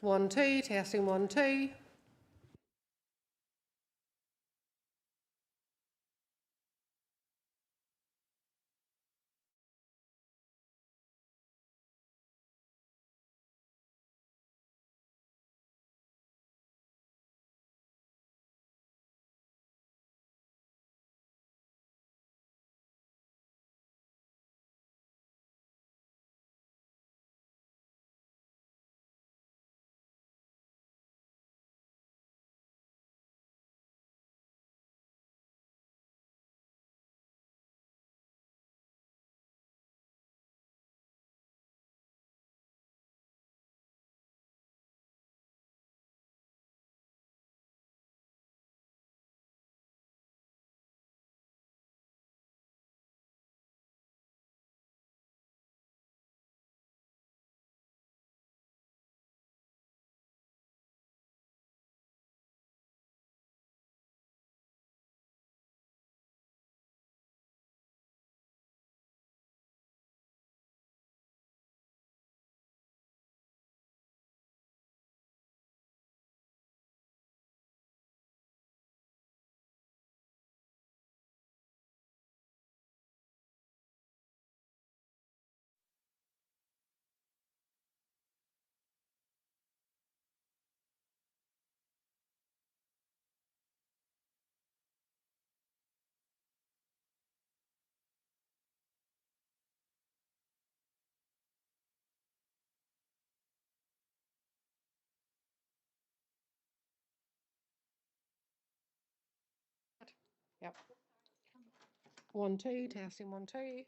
1, 2, testing 1, 2. Yep. 1, 2, testing 1, 2.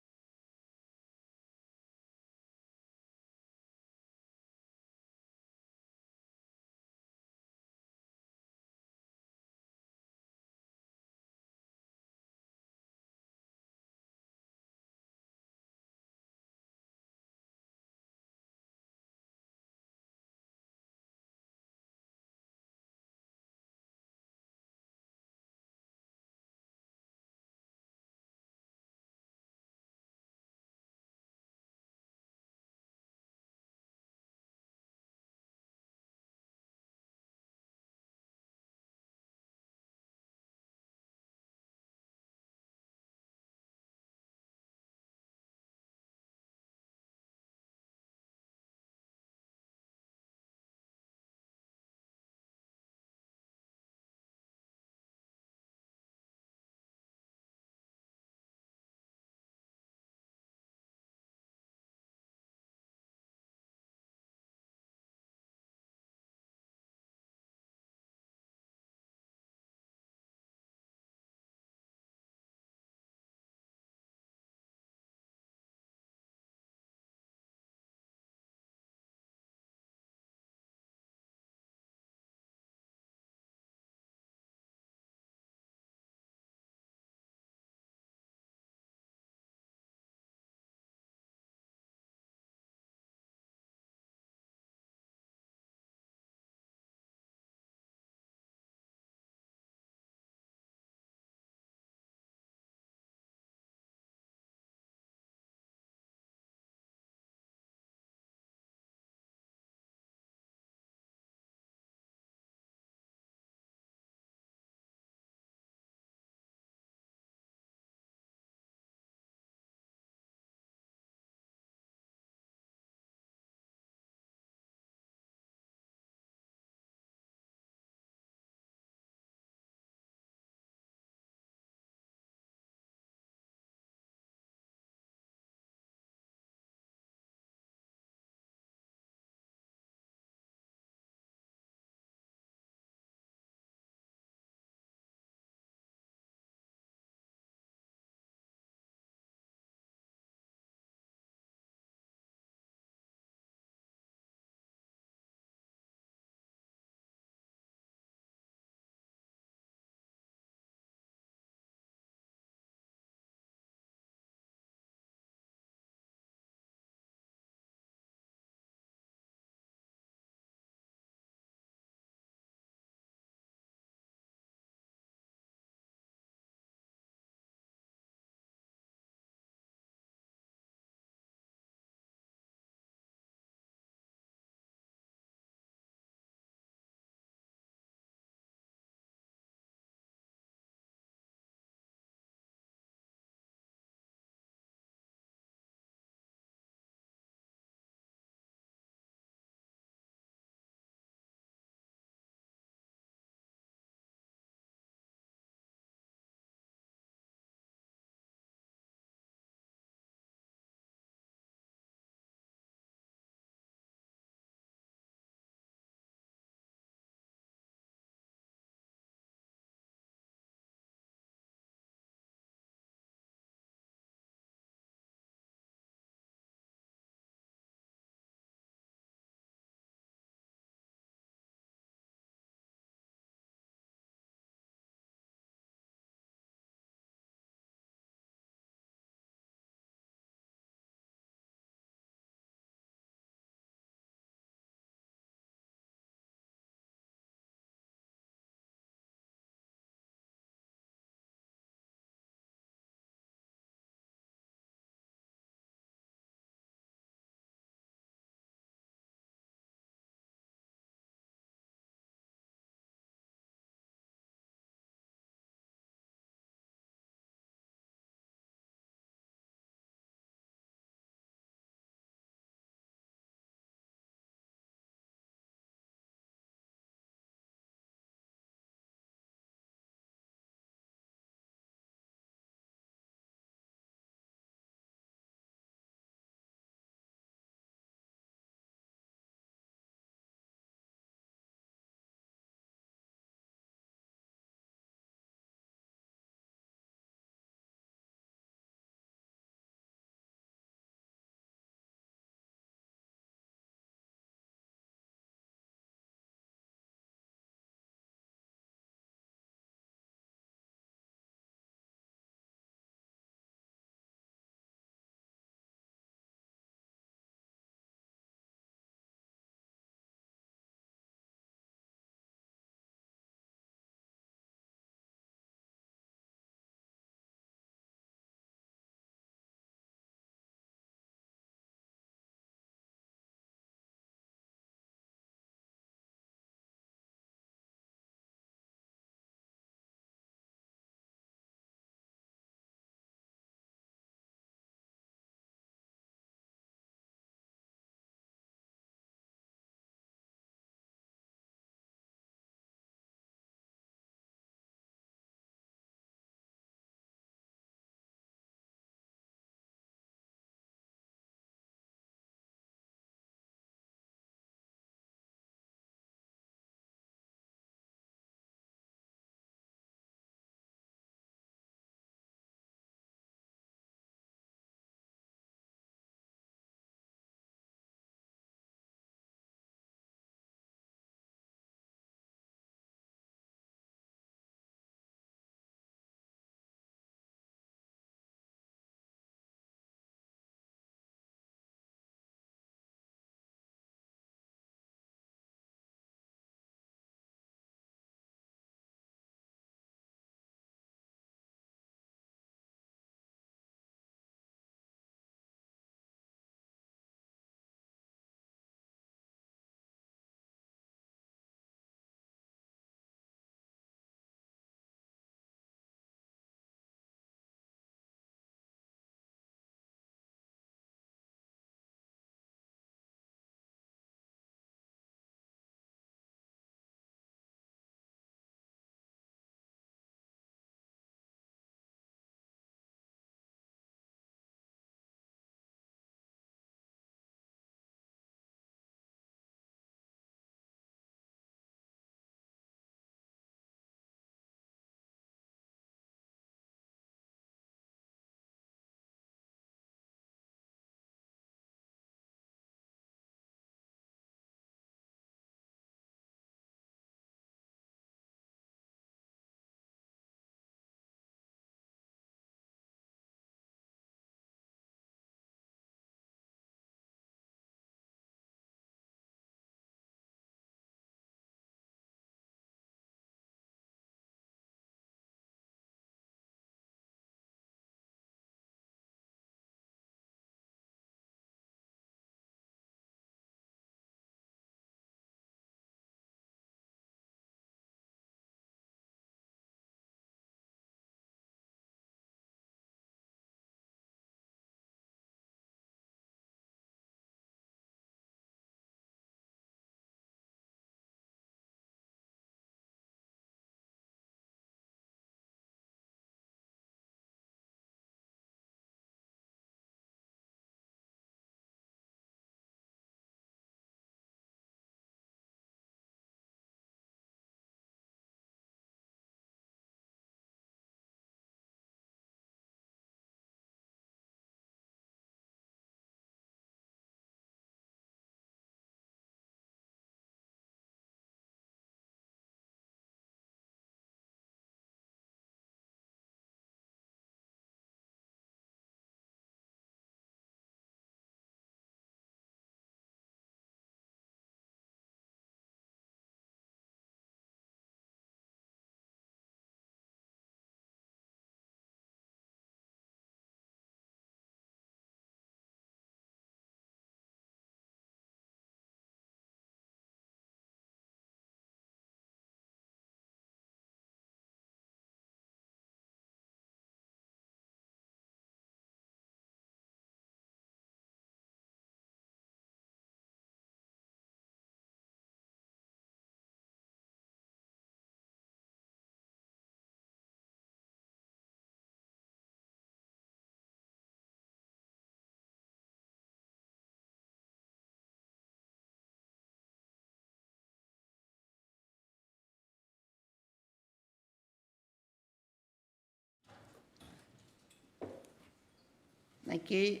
Thank you.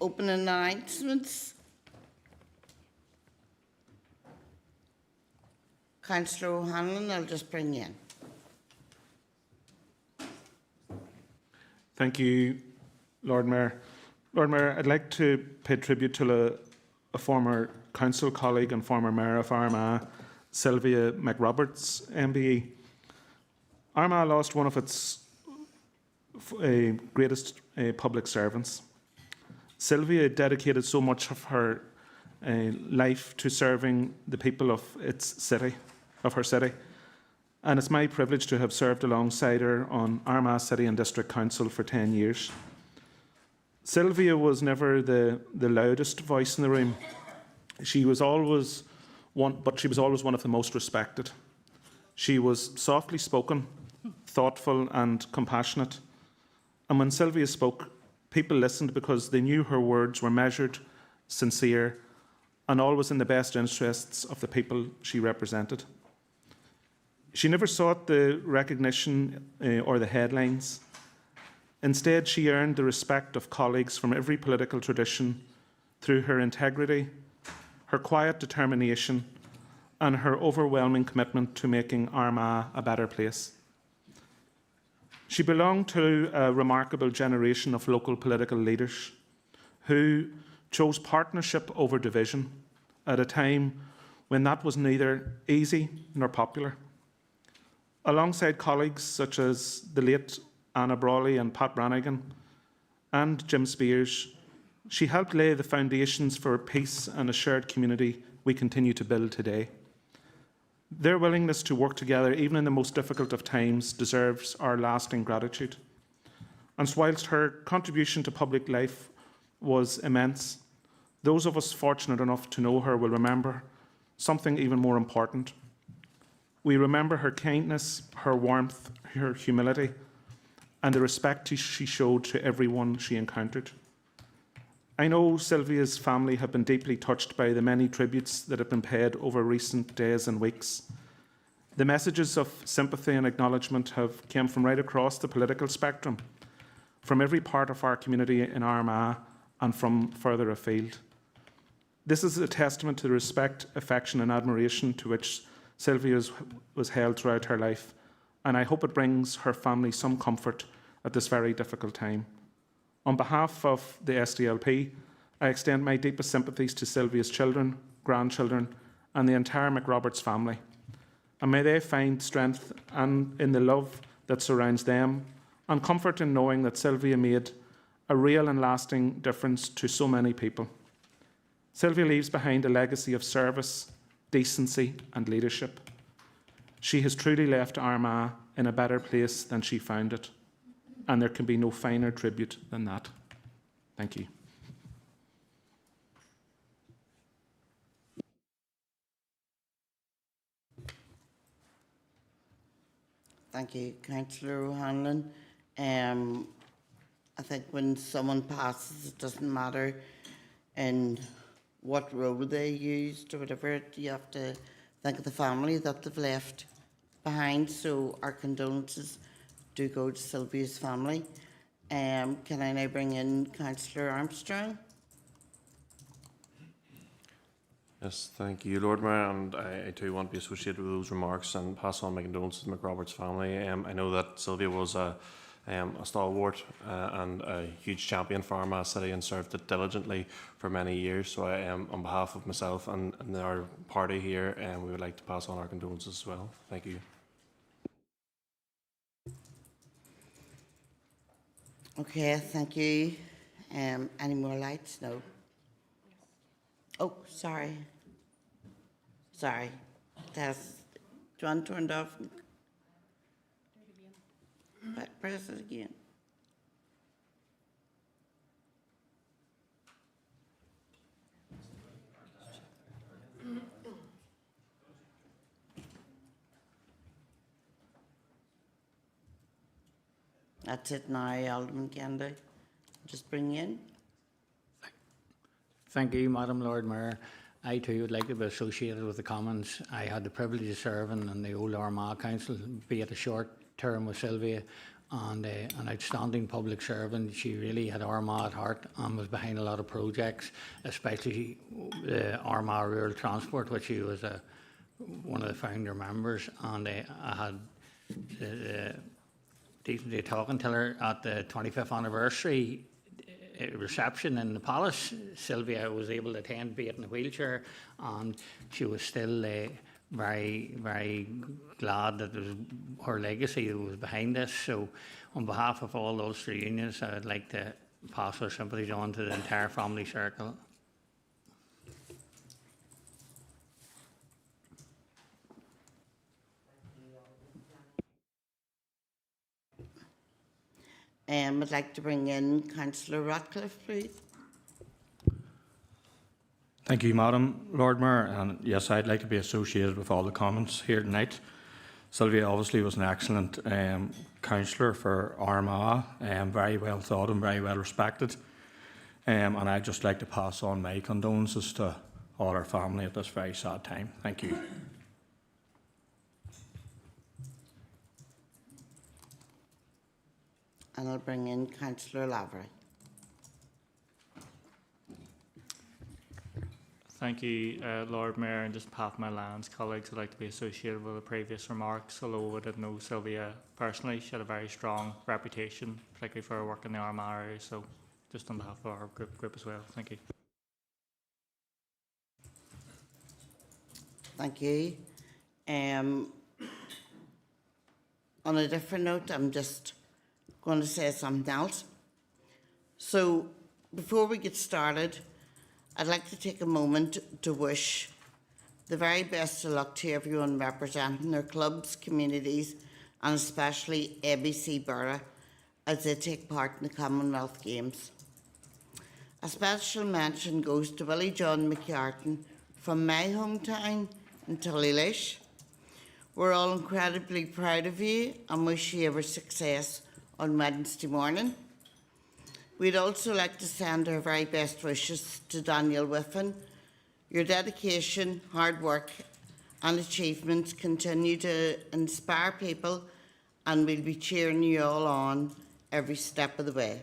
Open announcements. Councillor O'Hanlon, I'll just bring you in. Thank you, Lord Mayor. Lord Mayor, I'd like to pay tribute to a former council colleague and former mayor of Armagh, Sylvia McRoberts, MBE. Armagh lost one of its greatest public servants. Sylvia dedicated so much of her life to serving the people of her city, and it's my privilege to have served alongside her on Armagh City and District Council for 10 years. Sylvia was never the loudest voice in the room. She was always one of the most respected. She was softly spoken, thoughtful and compassionate. And when Sylvia spoke, people listened because they knew her words were measured, sincere, and always in the best interests of the people she represented. She never sought the recognition or the headlines. Instead, she earned the respect of colleagues from every political tradition through her integrity, her quiet determination, and her overwhelming commitment to making Armagh a better place. She belonged to a remarkable generation of local political leaders who chose partnership over division at a time when that was neither easy nor popular. Alongside colleagues such as the late Anna Brawley and Pat Brannigan and Jim Spears, she helped lay the foundations for peace and a shared community we continue to build today. Their willingness to work together, even in the most difficult of times, deserves our lasting gratitude. And whilst her contribution to public life was immense, those of us fortunate enough to know her will remember something even more important. We remember her kindness, her warmth, her humility, and the respect she showed to everyone she encountered. I know Sylvia's family have been deeply touched by the many tributes that have been paid over recent days and weeks. The messages of sympathy and acknowledgement have come from right across the political spectrum, from every part of our community in Armagh and from further afield. This is a testament to the respect, affection and admiration to which Sylvia was held throughout her life, and I hope it brings her family some comfort at this very difficult time. On behalf of the SDLP, I extend my deepest sympathies to Sylvia's children, grandchildren, and the entire McRoberts family. And may they find strength and in the love that surrounds them, and comfort in knowing that Sylvia made a real and lasting difference to so many people. Sylvia leaves behind a legacy of service, decency, and leadership. She has truly left Armagh in a better place than she found it, and there can be no finer tribute than that. Thank you. Thank you, Councillor O'Hanlon. I think when someone passes, it doesn't matter in what role they used or whatever, you have to think of the family that they've left behind. So our condolences do go to Sylvia's family. Can I now bring in Councillor Armstrong? Yes, thank you, Lord Mayor, and I too want to be associated with those remarks and pass on my condolences to McRoberts' family. I know that Sylvia was a stalwart and a huge champion for Armagh City and served it diligently for many years. So on behalf of myself and our party here, we would like to pass on our condolences as well. Thank you. Okay, thank you. Any more lights? No. Oh, sorry. Sorry. That's John turned off. Press it again. That's it now, Alderman Kennedy. Just bring you in. Thank you, Madam Lord Mayor. I too would like to be associated with the Commons. I had the privilege of serving on the old Armagh Council, be it a short term with Sylvia and an outstanding public servant. She really had Armagh at heart and was behind a lot of projects, especially Armagh Rural Transport, which she was one of the founder members. And I had the decency of talking to her at the 25th anniversary reception in the palace. Sylvia was able to attend, be it in a wheelchair, and she was still very, very glad that it was her legacy that was behind this. So on behalf of all those three unions, I would like to pass our sympathies on to the entire family circle. I'd like to bring in Councillor Ratcliffe, please. Thank you, Madam Lord Mayor. And yes, I'd like to be associated with all the comments here tonight. Sylvia obviously was an excellent councillor for Armagh, very well thought and very well respected. And I'd just like to pass on my condolences to all our family at this very sad time. Thank you. And I'll bring in Councillor Lavery. Thank you, Lord Mayor, and just on behalf of my lands colleagues, I'd like to be associated with the previous remarks. Although I didn't know Sylvia personally, she had a very strong reputation, particularly for her work in the Armagh area. So, just on behalf of our group as well, thank you. Thank you. On a different note, I'm just going to say something else. So, before we get started, I'd like to take a moment to wish the very best of luck to everyone representing their clubs, communities, and especially ABC Borough as they take part in the Commonwealth Games. A special mention goes to Willie John McCartan from my hometown in Tullylish. We're all incredibly proud of you and wish you every success on Wednesday morning. We'd also like to send our very best wishes to Daniel Whiffen. Your dedication, hard work and achievements continue to inspire people, and we'll be cheering you all on every step of the way.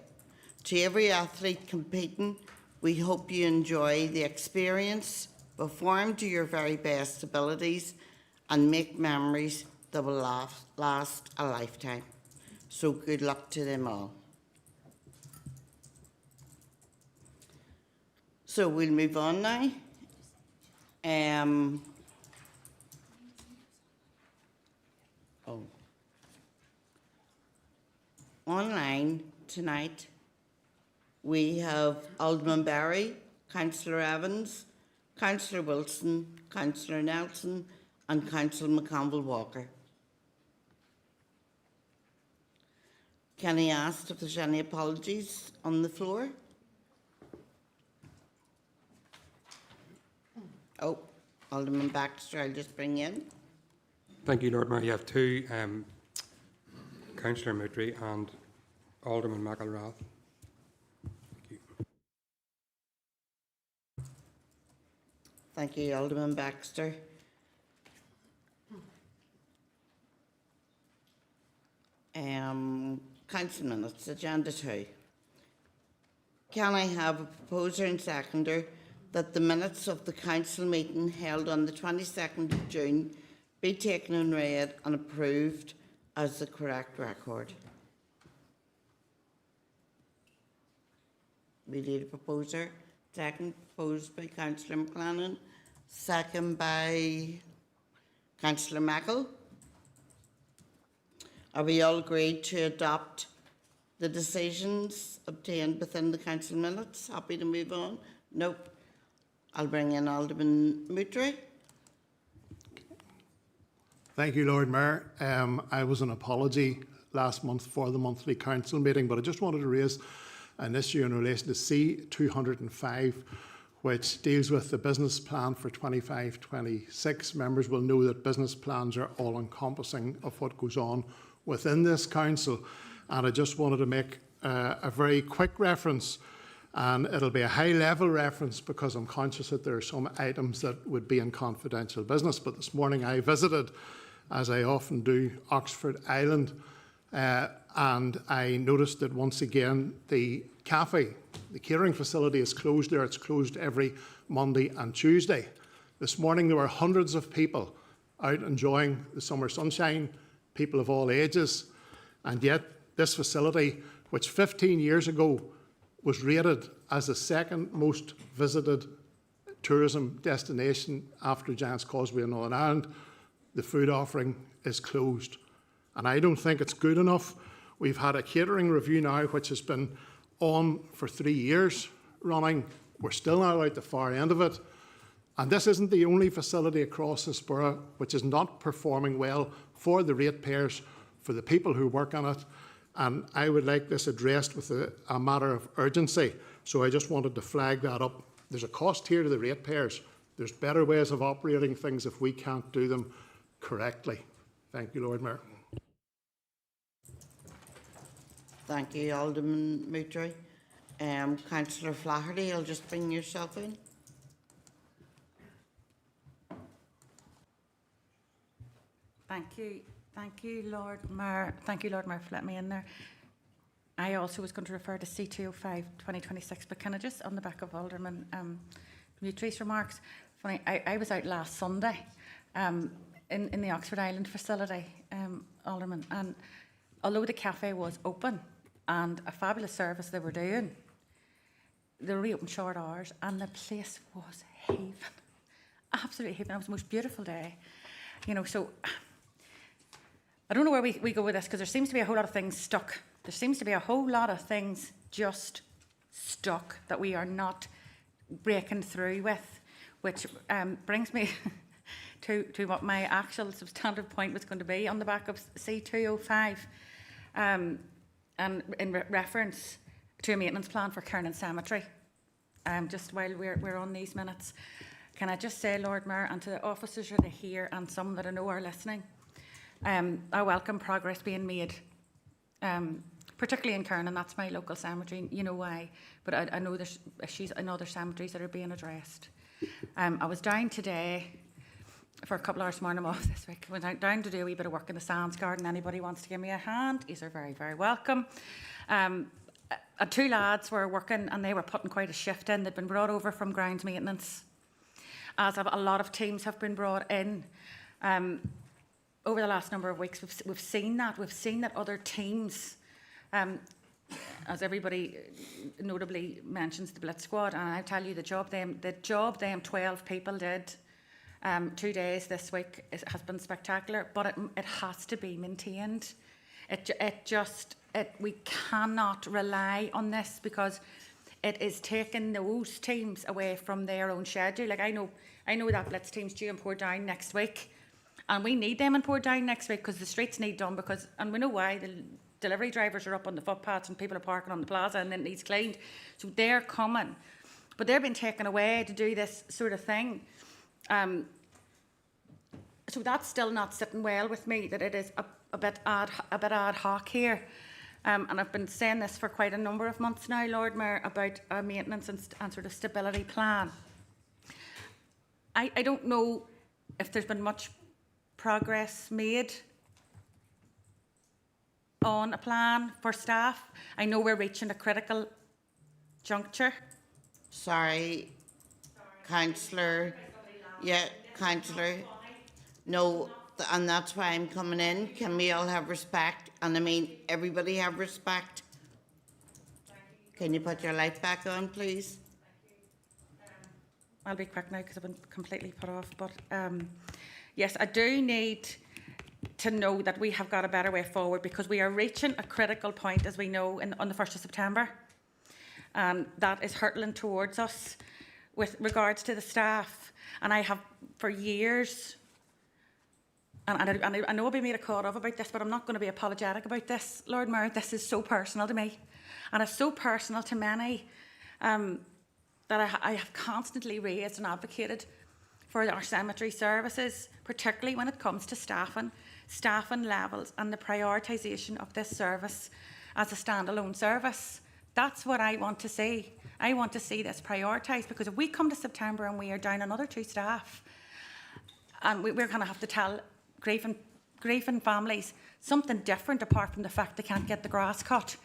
To every athlete competing, we hope you enjoy the experience, perform to your very best abilities and make memories that will last a lifetime. So good luck to them all. So we'll move on now. Online tonight, we have Alderman Barry, Councillor Evans, Councillor Wilson, Councillor Nelson, and Councillor McConville-Walker. Can I ask if there's any apologies on the floor? Oh, Alderman Baxter, I'll just bring in. Thank you, Lord Mayor. You have two, Councillor Moutry and Alderman McElrath. Thank you. Thank you, Alderman Baxter. Council minutes, agenda 2. Can I have a proposer and seconder that the minutes of the council meeting held on the 22nd of June be taken and read and approved as the correct record? We need a proposer. Second, proposed by Councillor McLennan. Second by Councillor Mackle. Are we all agreed to adopt the decisions obtained within the council minutes? Happy to move on? Nope. I'll bring in Alderman Moutry. Thank you, Lord Mayor. I was an apology last month for the monthly council meeting, but I just wanted to raise an issue in relation to C205, which deals with the business plan for 25-26. Members will know that business plans are all-encompassing of what goes on within this council, and I just wanted to make a very quick reference, and it'll be a high-level reference because I'm conscious that there are some items that would be in confidential business. But this morning I visited, as I often do, Oxford Island and I noticed that once again the cafe, the catering facility, is closed there. It's closed every Monday and Tuesday. This morning there were hundreds of people out enjoying the summer sunshine, people of all ages, and yet this facility, which 15 years ago was rated as the second most visited tourism destination after Giant's Causeway in Northern Ireland, the food offering is closed. And I don't think it's good enough. We've had a catering review now which has been on for 3 years running. We're still now at the far end of it. And this isn't the only facility across this borough which is not performing well for the ratepayers, for the people who work on it. And I would like this addressed with a matter of urgency. So I just wanted to flag that up. There's a cost here to the ratepayers. There's better ways of operating things if we can't do them correctly. Thank you, Lord Mayor. Thank you, Alderman Moutray. Councillor Flaherty, you'll just bring yourself in. Thank you, Lord Mayor. Thank you, Lord Mayor, for letting me in there. I also was going to refer to C205 2026, but can I just, on the back of Alderman Moutray's remarks, funny, I was out last Sunday in the Oxford Island facility, Alderman, and although the cafe was open and a fabulous service they were doing, they were open short hours and the place was heaving, absolutely heaving. It was the most beautiful day, you know, so I don't know where we go with this, because there seems to be a whole lot of things stuck. There seems to be a whole lot of things just stuck that we are not breaking through with, which brings me to what my actual substantive point was going to be on the back of C205, and in reference to a maintenance plan for Kernan Cemetery. Just while we're on these minutes, can I just say, Lord Mayor, and to the officers that are here and some that I know are listening, I welcome progress being made, particularly in Kernan. That's my local cemetery. You know why, but I know there's issues in other cemeteries that are being addressed. I was down today for a couple of hours morning. I'm off this week. I went down to do a wee bit of work in the Sands Garden. Anybody wants to give me a hand, these are very, very welcome. Two lads were working and they were putting quite a shift in. They'd been brought over from grounds maintenance, as a lot of teams have been brought in. Over the last number of weeks, we've seen that. We've seen that other teams, as everybody notably mentions the Blitz Squad, and I tell you the job them 12 people did 2 days this week has been spectacular, but it has to be maintained. We cannot rely on this, because it is taking those teams away from their own schedule. Like I know that Blitz team's due in Portdown next week. And we need them in Portdown next week because the streets need done, and we know why. The delivery drivers are up on the footpaths and people are parking on the plaza and it needs cleaned. So they're coming. But they're being taken away to do this sort of thing. So that's still not sitting well with me, that it is a bit ad hoc here. And I've been saying this for quite a number of months now, Lord Mayor, about a maintenance and sort of stability plan. I don't know if there's been much progress made on a plan for staff. I know we're reaching a critical juncture. Sorry, Councillor. Yeah, Councillor. No, and that's why I'm coming in. Can we all have respect? And I mean, everybody have respect. Can you put your light back on, please? I'll be quick now because I've been completely put off. But yes, I do need to know that we have got a better way forward, because we are reaching a critical point, as we know, on the 1st of September. And that is hurtling towards us with regards to the staff. And I have for years, and I know I'll be made a call of about this, but I'm not going to be apologetic about this, Lord Mayor. This is so personal to me. And it's so personal to many that I have constantly raised and advocated for our cemetery services, particularly when it comes to staffing levels and the prioritisation of this service as a standalone service. That's what I want to see. I want to see this prioritised, because if we come to September and we are down another 2 staff, and we're going to have to tell grieving grieving families something different apart from the fact they can't get the grass cut.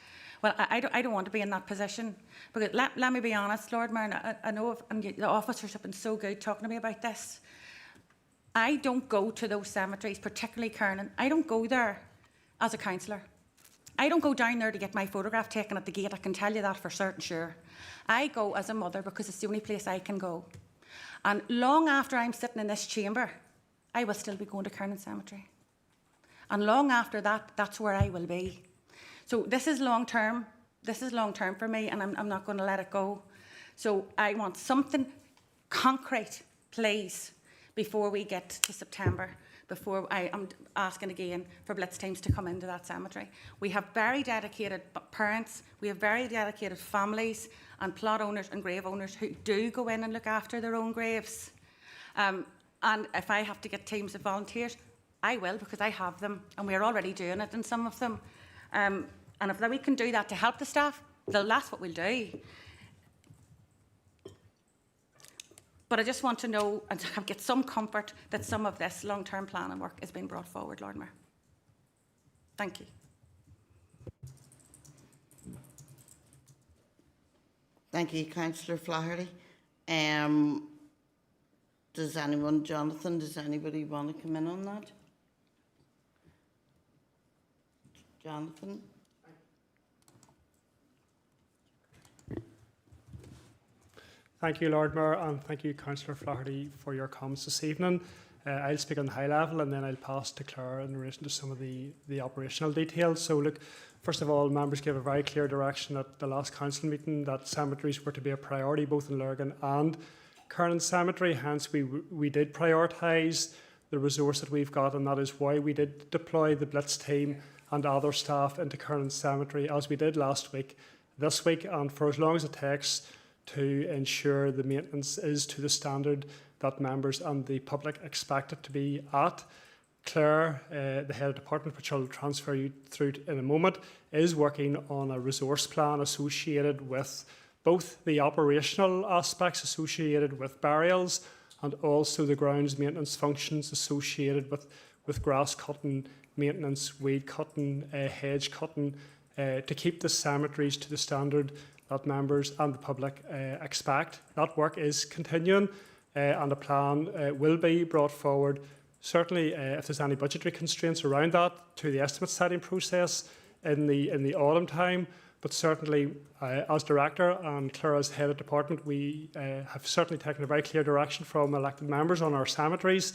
Well, I don't want to be in that position, because let me be honest, Lord Mayor, and I know and the officers have been so good talking to me about this. I don't go to those cemeteries, particularly Kernan. I don't go there as a councillor. I don't go down there to get my photograph taken at the gate, I can tell you that for certain sure. I go as a mother because it's the only place I can go. And long after I'm sitting in this chamber, I will still be going to Kernan Cemetery. And long after that, that's where I will be. So this is long term. This is long term for me, and I'm not going to let it go. So I want something concrete, please, before we get to September, before I am asking again for blitz teams to come into that cemetery. We have very dedicated parents, we have very dedicated families and plot owners and grave owners who do go in and look after their own graves. And if I have to get teams of volunteers, I will, because I have them, and we're already doing it in some of them. And if we can do that to help the staff, well, that's what we'll do. But I just want to know and get some comfort that some of this long-term planning work is being brought forward, Lord Mayor. Thank you. Thank you, Councillor Flaherty. Does anyone, Jonathan, does anybody want to come in on that? Jonathan? Thank you, Lord Mayor, and thank you, Councillor Flaherty, for your comments this evening. I'll speak on the high level, and then I'll pass to Claire in relation to some of the operational details. So look, first of all, members gave a very clear direction at the last council meeting that cemeteries were to be a priority both in Lurgan and Kernan Cemetery. Hence, we did prioritise the resource that we've got, and that is why we did deploy the blitz team and other staff into Kernan Cemetery, as we did last week, this week, and for as long as it takes to ensure the maintenance is to the standard that members and the public expect it to be at. Claire, the head of department, which I'll transfer you through in a moment, is working on a resource plan associated with both the operational aspects associated with burials and also the grounds maintenance functions associated with grass cutting, maintenance, weed cutting, hedge cutting, to keep the cemeteries to the standard that members and the public expect. That work is continuing, and a plan will be brought forward. Certainly, if there's any budgetary constraints around that, to the estimate setting process in the autumn time. But certainly, as director and Claire as head of department, we have certainly taken a very clear direction from elected members on our cemeteries,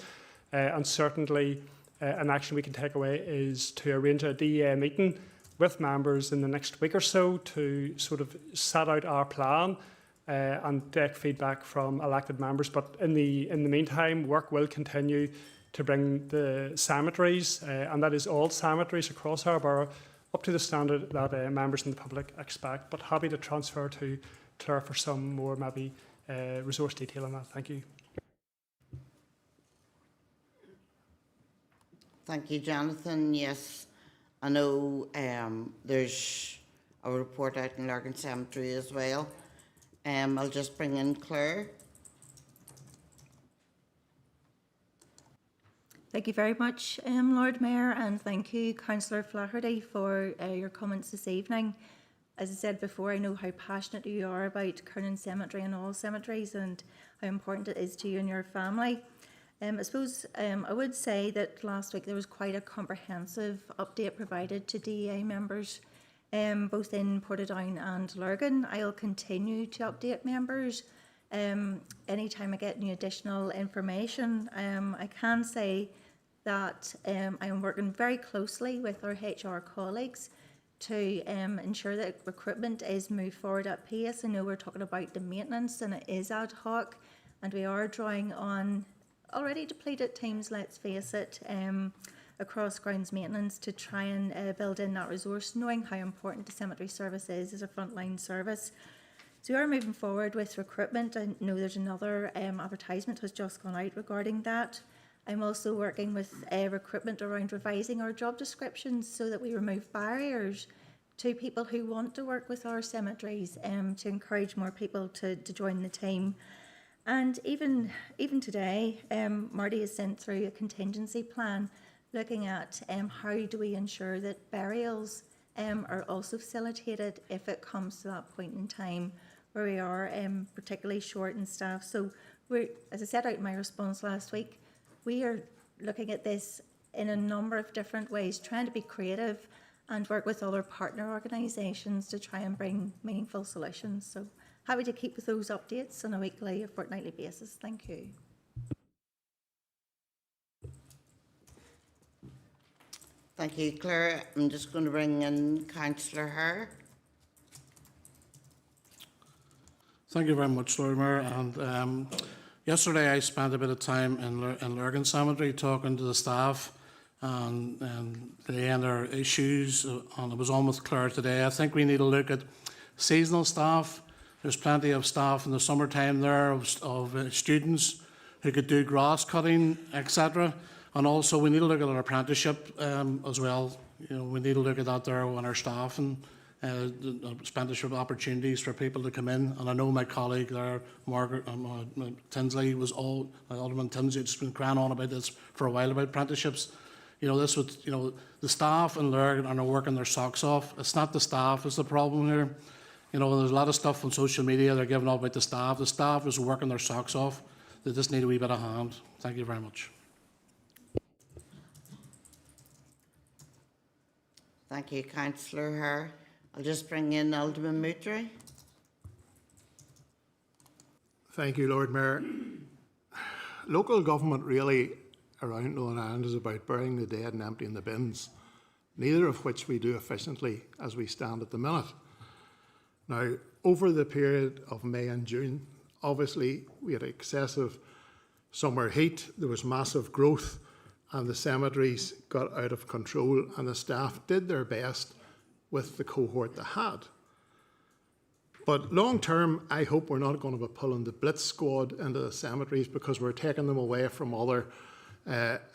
and certainly an action we can take away is to arrange a DEA meeting with members in the next week or so to sort of set out our plan and take feedback from elected members. But in the meantime, work will continue to bring the cemeteries, and that is all cemeteries across our borough, up to the standard that members and the public expect. But happy to transfer to Claire for some more maybe resource detail on that. Thank you. Thank you, Jonathan. Yes, I know there's a report out in Lurgan Cemetery as well. I'll just bring in Claire. Thank you very much, Lord Mayor, and thank you, Councillor Flaherty, for your comments this evening. As I said before, I know how passionate you are about Kernan Cemetery and all cemeteries and how important it is to you and your family. I suppose I would say that last week there was quite a comprehensive update provided to DEA members, both in Portadown and Lurgan. I'll continue to update members anytime I get any additional information. I can say that I am working very closely with our HR colleagues to ensure that recruitment is moved forward at pace. I know we're talking about the maintenance and it is ad hoc, and we are drawing on already depleted teams, let's face it, across grounds maintenance to try and build in that resource, knowing how important the cemetery service is as a frontline service. So we are moving forward with recruitment. I know there's another advertisement has just gone out regarding that. I'm also working with recruitment around revising our job descriptions so that we remove barriers to people who want to work with our cemeteries, to encourage more people to join the team. And even today, Marty has sent through a contingency plan looking at how do we ensure that burials are also facilitated if it comes to that point in time where we are particularly short in staff. So we're, as I said out in my response last week, we are looking at this in a number of different ways, trying to be creative and work with other partner organisations to try and bring meaningful solutions. So happy to keep with those updates on a weekly or fortnightly basis. Thank you. Thank you, Claire. I'm just going to bring in Councillor Hare. Thank you very much, Lord Mayor. And yesterday I spent a bit of time in Lurgan Cemetery talking to the staff and they and their issues, and I was on with Claire today. I think we need to look at seasonal staff. There's plenty of staff in the summertime there of students who could do grass cutting, etc. And also we need to look at our apprenticeship as well. You know, we need to look at that there on our staff and the apprenticeship opportunities for people to come in. And I know my colleague there, Margaret Tinsley, Alderman Tinsley, has been crying on about this for a while about apprenticeships. You know, this would, you know, the staff in Lurgan are working their socks off. It's not the staff that's the problem here. You know, there's a lot of stuff on social media they're giving up about the staff. The staff is working their socks off. They just need a wee bit of hand. Thank you very much. Thank you, Councillor Hare. I'll just bring in Alderman Moutray. Thank you, Lord Mayor. Local government really around Northern Ireland is about burying the dead and emptying the bins, neither of which we do efficiently as we stand at the minute. Now, over the period of May and June, obviously we had excessive summer heat, there was massive growth, and the cemeteries got out of control, and the staff did their best with the cohort they had. But long term, I hope we're not going to be pulling the Blitz squad into the cemeteries because we're taking them away from other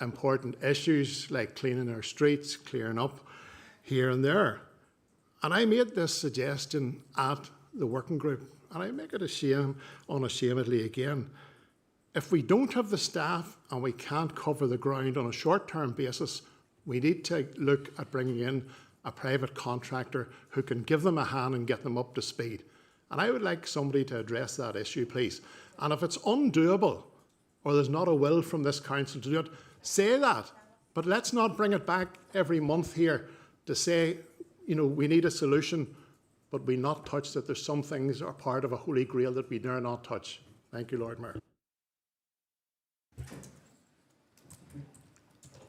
important issues like cleaning our streets, clearing up here and there. And I made this suggestion at the working group, and I make it unashamedly again. If we don't have the staff and we can't cover the ground on a short-term basis, we need to look at bringing in a private contractor who can give them a hand and get them up to speed. And I would like somebody to address that issue, please. And if it's undoable, or there's not a will from this council to do it, say that. But let's not bring it back every month here to say, you know, we need a solution, but we not touch that there's some things are part of a holy grail that we dare not touch. Thank you, Lord Mayor.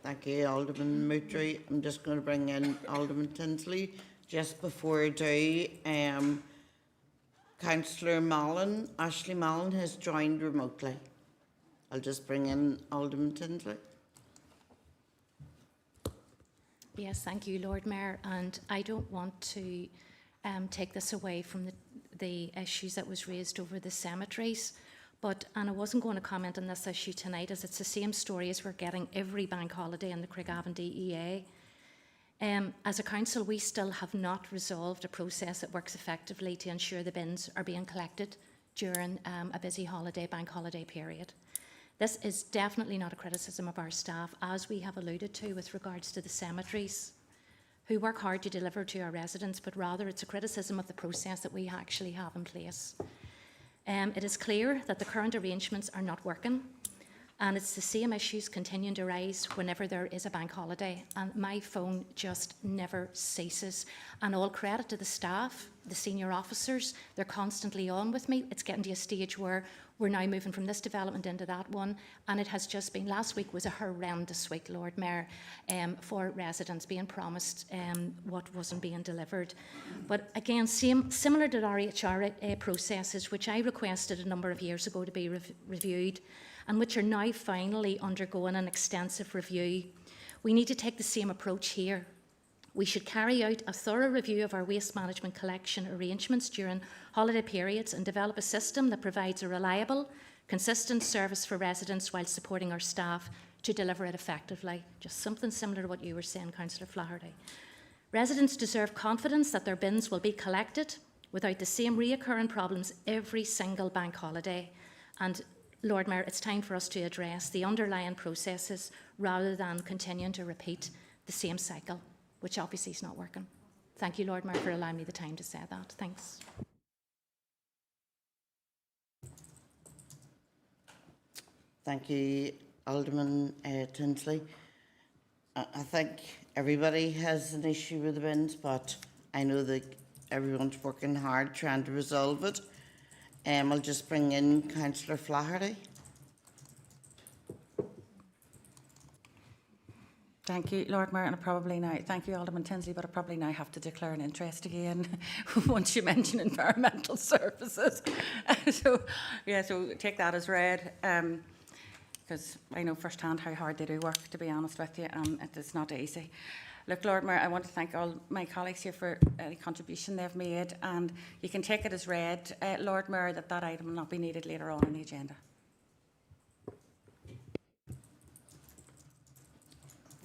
Thank you, Alderman Moutray. I'm just going to bring in Alderman Tinsley. Just before I do, Councillor Mallon, Ashley Mallon, has joined remotely. I'll just bring in Alderman Tinsley. Yes, thank you, Lord Mayor. And I don't want to take this away from the issues that was raised over the cemeteries. And I wasn't going to comment on this issue tonight, as it's the same story as we're getting every bank holiday in the Craigavon DEA. As a council, we still have not resolved a process that works effectively to ensure the bins are being collected during a busy bank holiday period. This is definitely not a criticism of our staff, as we have alluded to with regards to the cemeteries, who work hard to deliver to our residents, but rather it's a criticism of the process that we actually have in place. It is clear that the current arrangements are not working, and it's the same issues continuing to rise whenever there is a bank holiday, and my phone just never ceases. And all credit to the staff, the senior officers, they're constantly on with me. It's getting to a stage where we're now moving from this development into that one, and it has just been, last week was a horrendous week, Lord Mayor, for residents being promised what wasn't being delivered. But again, similar to our HR processes, which I requested a number of years ago to be reviewed, and which are now finally undergoing an extensive review, we need to take the same approach here. We should carry out a thorough review of our waste management collection arrangements during holiday periods and develop a system that provides a reliable, consistent service for residents while supporting our staff to deliver it effectively. Just something similar to what you were saying, Councillor Flaherty. Residents deserve confidence that their bins will be collected without the same reoccurring problems every single bank holiday. And Lord Mayor, it's time for us to address the underlying processes rather than continuing to repeat the same cycle, which obviously is not working. Thank you, Lord Mayor, for allowing me the time to say that. Thanks. Thank you, Alderman Tinsley. I think everybody has an issue with the bins, but I know that everyone's working hard trying to resolve it. I'll just bring in Councillor Flaherty. Thank you, Lord Mayor, and I probably now, thank you, Alderman Tinsley, but I probably now have to declare an interest again once you mention environmental services. So take that as read, because I know firsthand how hard they do work, to be honest with you, and it is not easy. Look, Lord Mayor, I want to thank all my colleagues here for the contribution they've made, and you can take it as read, Lord Mayor, that item will not be needed later on in the agenda.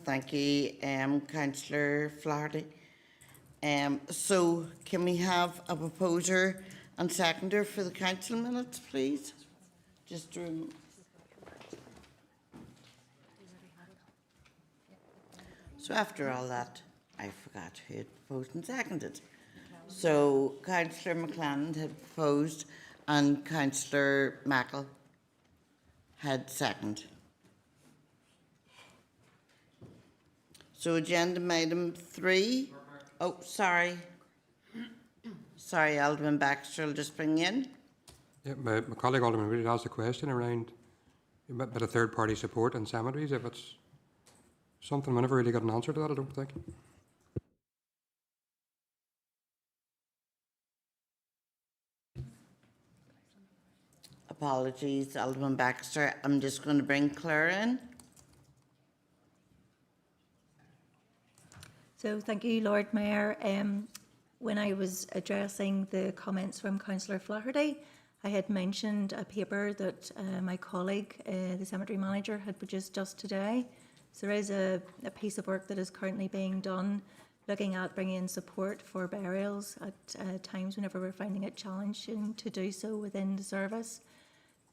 Thank you, Councillor Flaherty. So can we have a proposer and seconder for the council minutes, please? Just to So after all that, I forgot who had proposed and seconded. So Councillor McLennan had proposed and Councillor Mackle had seconded. So agenda item 3. Oh, sorry. Sorry, Alderman Baxter, I'll just bring you in. Yeah, my colleague Alderman Reid asked a question around a bit of third-party support in cemeteries. If it's something, we never really got an answer to that, I don't think. Apologies, Alderman Baxter. I'm just going to bring Claire in. So thank you, Lord Mayor. When I was addressing the comments from Councillor Flaherty, I had mentioned a paper that my colleague, the cemetery manager, had produced just today. So there is a piece of work that is currently being done looking at bringing in support for burials at times whenever we're finding it challenging to do so within the service.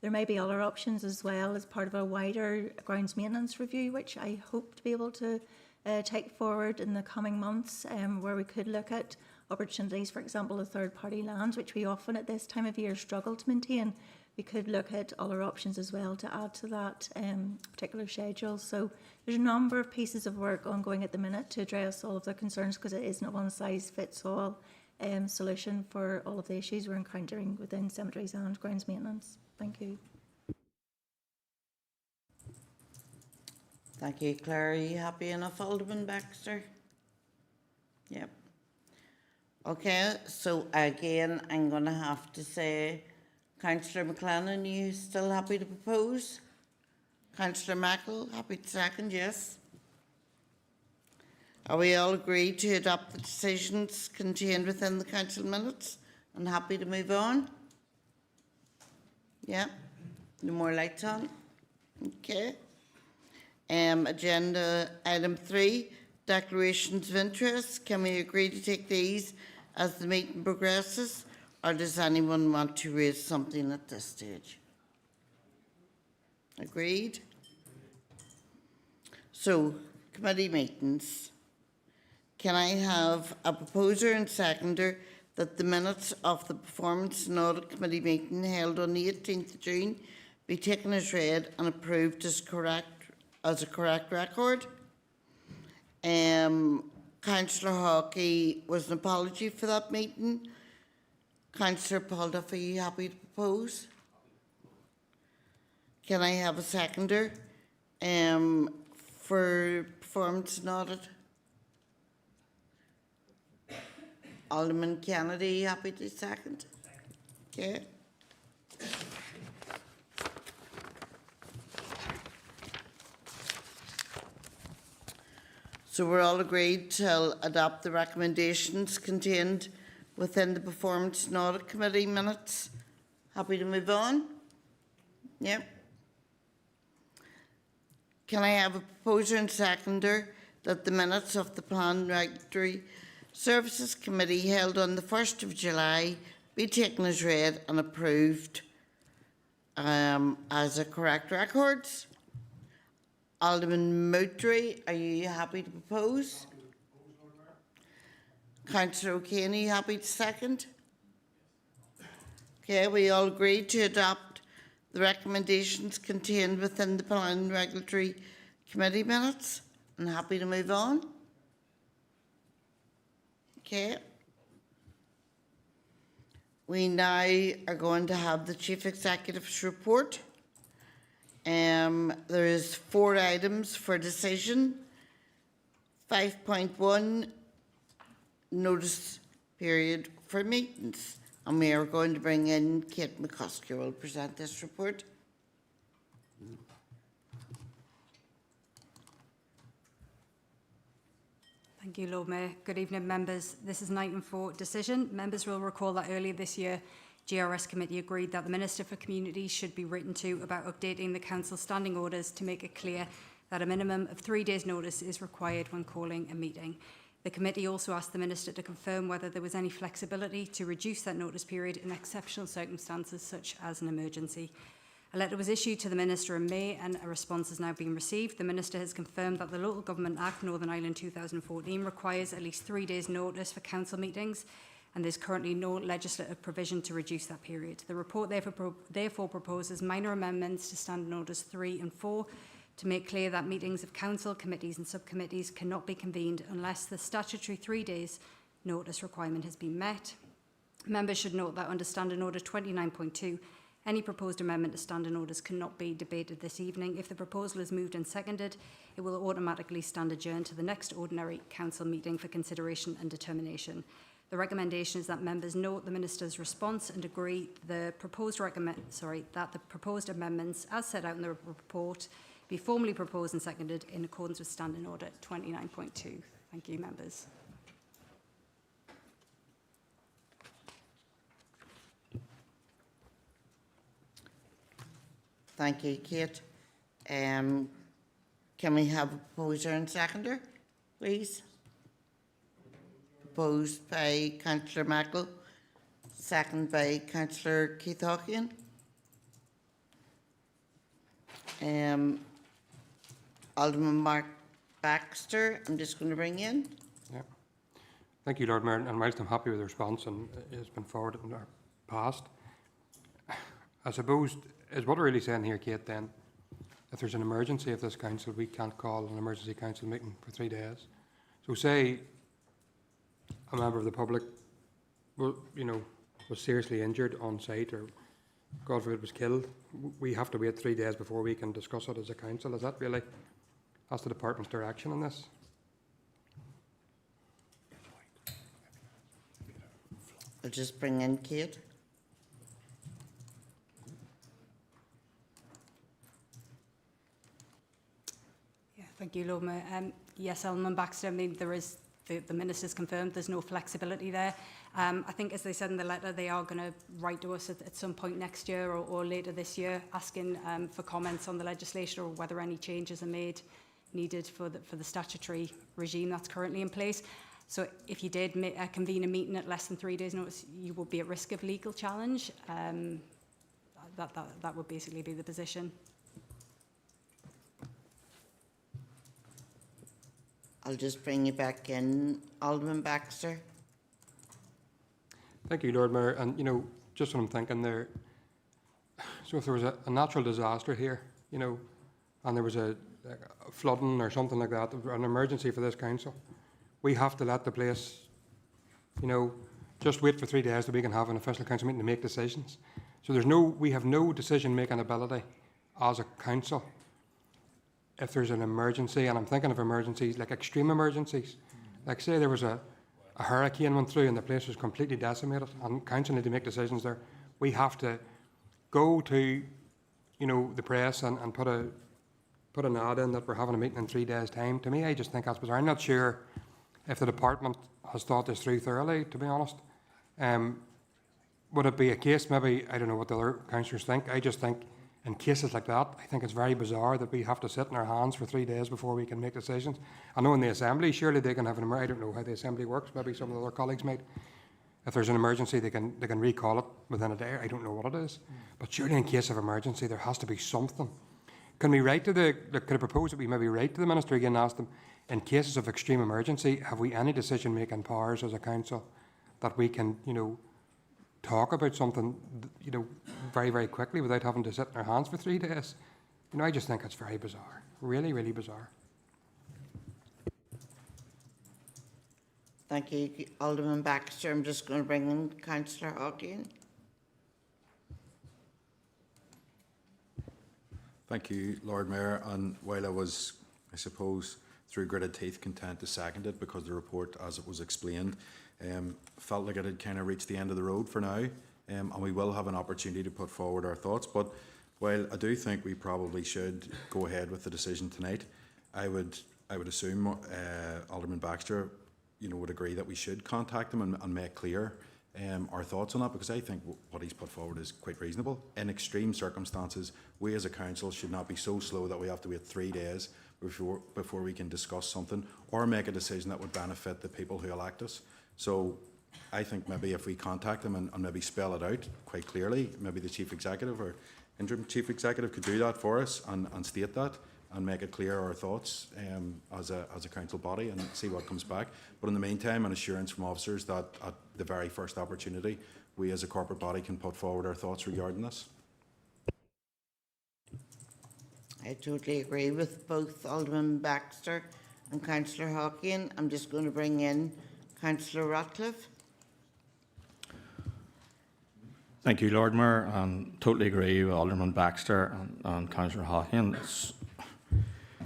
There may be other options as well as part of a wider grounds maintenance review, which I hope to be able to take forward in the coming months, where we could look at opportunities, for example, of third-party lands, which we often at this time of year struggle to maintain. We could look at other options as well to add to that particular schedule. So there's a number of pieces of work ongoing at the minute to address all of the concerns, because it isn't a one-size-fits-all solution for all of the issues we're encountering within cemeteries and grounds maintenance. Thank you. Thank you, Claire. Are you happy enough, Alderman Baxter? Yep. Okay, so again, I'm going to have to say, Councillor McLennan, you still happy to propose? Councillor Mackle, happy to second, yes? Are we all agreed to adopt the decisions contained within the council minutes and happy to move on? Yeah? No more lights on? Okay. Agenda item 3, declarations of interest. Can we agree to take these as the meeting progresses, or does anyone want to raise something at this stage? Agreed? So, committee meetings. Can I have a proposer and seconder that the minutes of the Performance and Audit Committee meeting held on the 18th of June be taken as read and approved as a correct record? Councillor Hawkey was an apology for that meeting. Councillor Paul Duffy, are you happy to propose? Can I have a seconder for performance and audit? Alderman Kennedy, are you happy to second? Okay. So we're all agreed to adopt the recommendations contained within the Performance and Audit Committee minutes. Happy to move on? Yep. Can I have a proposer and seconder that the minutes of the Plan Regulatory Services Committee held on the 1st of July be taken as read and approved as a correct record? Alderman Moutry, are you happy to propose? Councillor O'Kane, happy to second? Okay, we all agree to adopt the recommendations contained within the Planning Regulatory Committee minutes, and happy to move on. Okay. We now are going to have the Chief Executive's report. There is 4 items for decision. 5.1, notice period for meetings. And we are going to bring in Kate McCusker, who will present this report. Thank you, Lord Mayor. Good evening, members. This is an item for decision. Members will recall that earlier this year, GRS Committee agreed that the Minister for Communities should be written to about updating the Council standing orders to make it clear that a minimum of 3 days' notice is required when calling a meeting. The committee also asked the Minister to confirm whether there was any flexibility to reduce that notice period in exceptional circumstances such as an emergency. A letter was issued to the Minister in May and a response has now been received. The Minister has confirmed that the Local Government Act Northern Ireland 2014 requires at least 3 days' notice for council meetings, and there's currently no legislative provision to reduce that period. The report therefore proposes minor amendments to Standing Orders 3 and 4 to make clear that meetings of council, committees and subcommittees cannot be convened unless the statutory 3 days notice requirement has been met. Members should note that under Standing Order 29.2, any proposed amendment to standing orders cannot be debated this evening. If the proposal is moved and seconded, it will automatically stand adjourned to the next ordinary council meeting for consideration and determination. The recommendation is that members note the Minister's response and agree that the proposed amendments as set out in the report be formally proposed and seconded in accordance with Standing Order 29.2. Thank you, members. Thank you, Kate. Can we have a proposer and seconder, please? Proposed by Councillor Mackle, second by Councillor Keith Hawkins. Alderman Mark Baxter, I'm just going to bring in. Yeah. Thank you, Lord Mayor. And whilst I'm happy with the response and it has been forwarded in our past, I suppose, is what we're really saying here, Kate, then, if there's an emergency of this council, we can't call an emergency council meeting for 3 days. So say a member of the public, was seriously injured on site or, God forbid, was killed, we have to wait 3 days before we can discuss it as a council. Is that really, that's the department's direction on this? I'll just bring in Kate. Thank you, Lord Mayor. Yes, Alderman Baxter, I mean, there is, the Minister's confirmed there's no flexibility there. I think, as they said in the letter, they are going to write to us at some point next year or later this year, asking for comments on the legislation or whether any changes are needed for the statutory regime that's currently in place. So if you did convene a meeting at less than 3 days' notice, you would be at risk of legal challenge. That would basically be the position. I'll just bring you back in, Alderman Baxter. Thank you, Lord Mayor. And, just what I'm thinking there, so if there was a natural disaster here, and there was a flooding or something like that, an emergency for this council, we have to let the place, just wait for 3 days that we can have an official council meeting to make decisions. So we have no decision-making ability as a council. If there's an emergency, and I'm thinking of emergencies, like extreme emergencies, like say there was a hurricane went through and the place was completely decimated and council need to make decisions there, we have to go to, the press and put an ad in that we're having a meeting in 3 days' time. To me, I just think that's bizarre. I'm not sure if the department has thought this through thoroughly, to be honest. Would it be a case, maybe, I don't know what the other councillors think, I just think in cases like that, I think it's very bizarre that we have to sit in our hands for 3 days before we can make decisions. I know in the Assembly, surely they can have an emergency. I don't know how the Assembly works, maybe some of the other colleagues might. If there's an emergency, they can recall it within a day. I don't know what it is. But surely in case of emergency, there has to be something Can we write to the, could I propose that we maybe write to the Minister again and ask them, in cases of extreme emergency, have we any decision-making powers as a council that we can, talk about something, very, very quickly without having to sit in our hands for 3 days? I just think it's very bizarre. Really, really bizarre. Thank you, Alderman Baxter. I'm just going to bring in Councillor Hawking. Thank you, Lord Mayor. And while I was, I suppose, through gritted teeth, content to second it because the report, as it was explained, felt like it had kind of reached the end of the road for now, and we will have an opportunity to put forward our thoughts. But while I do think we probably should go ahead with the decision tonight, I would assume Alderman Baxter, would agree that we should contact them and make clear our thoughts on that, because I think what he's put forward is quite reasonable. In extreme circumstances, we as a council should not be so slow that we have to wait 3 days before we can discuss something or make a decision that would benefit the people who elect us. So I think maybe if we contact them and maybe spell it out quite clearly, maybe the Chief Executive or Interim Chief Executive could do that for us and state that and make it clear our thoughts as a council body and see what comes back. But in the meantime, an assurance from officers that at the very first opportunity, we as a corporate body can put forward our thoughts regarding this. I totally agree with both Alderman Baxter and Councillor Hawking. I'm just going to bring in Councillor Ratcliffe. Thank you, Lord Mayor, and totally agree with Alderman Baxter and Councillor Hawking.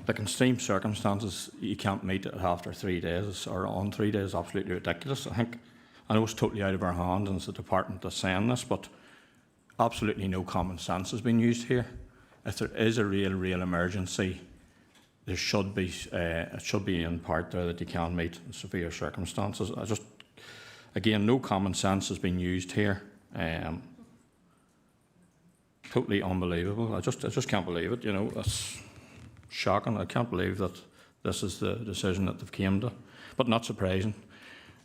Like in extreme circumstances, you can't meet after 3 days or on 3 days. Absolutely ridiculous. I know it's totally out of our hands and it's the department that's saying this, but absolutely no common sense has been used here. If there is a real emergency, there should be it should be in part there that you can meet in severe circumstances. Again, no common sense has been used here. Totally unbelievable. I just can't believe it. It's shocking. I can't believe that this is the decision that they've came to, but not surprising.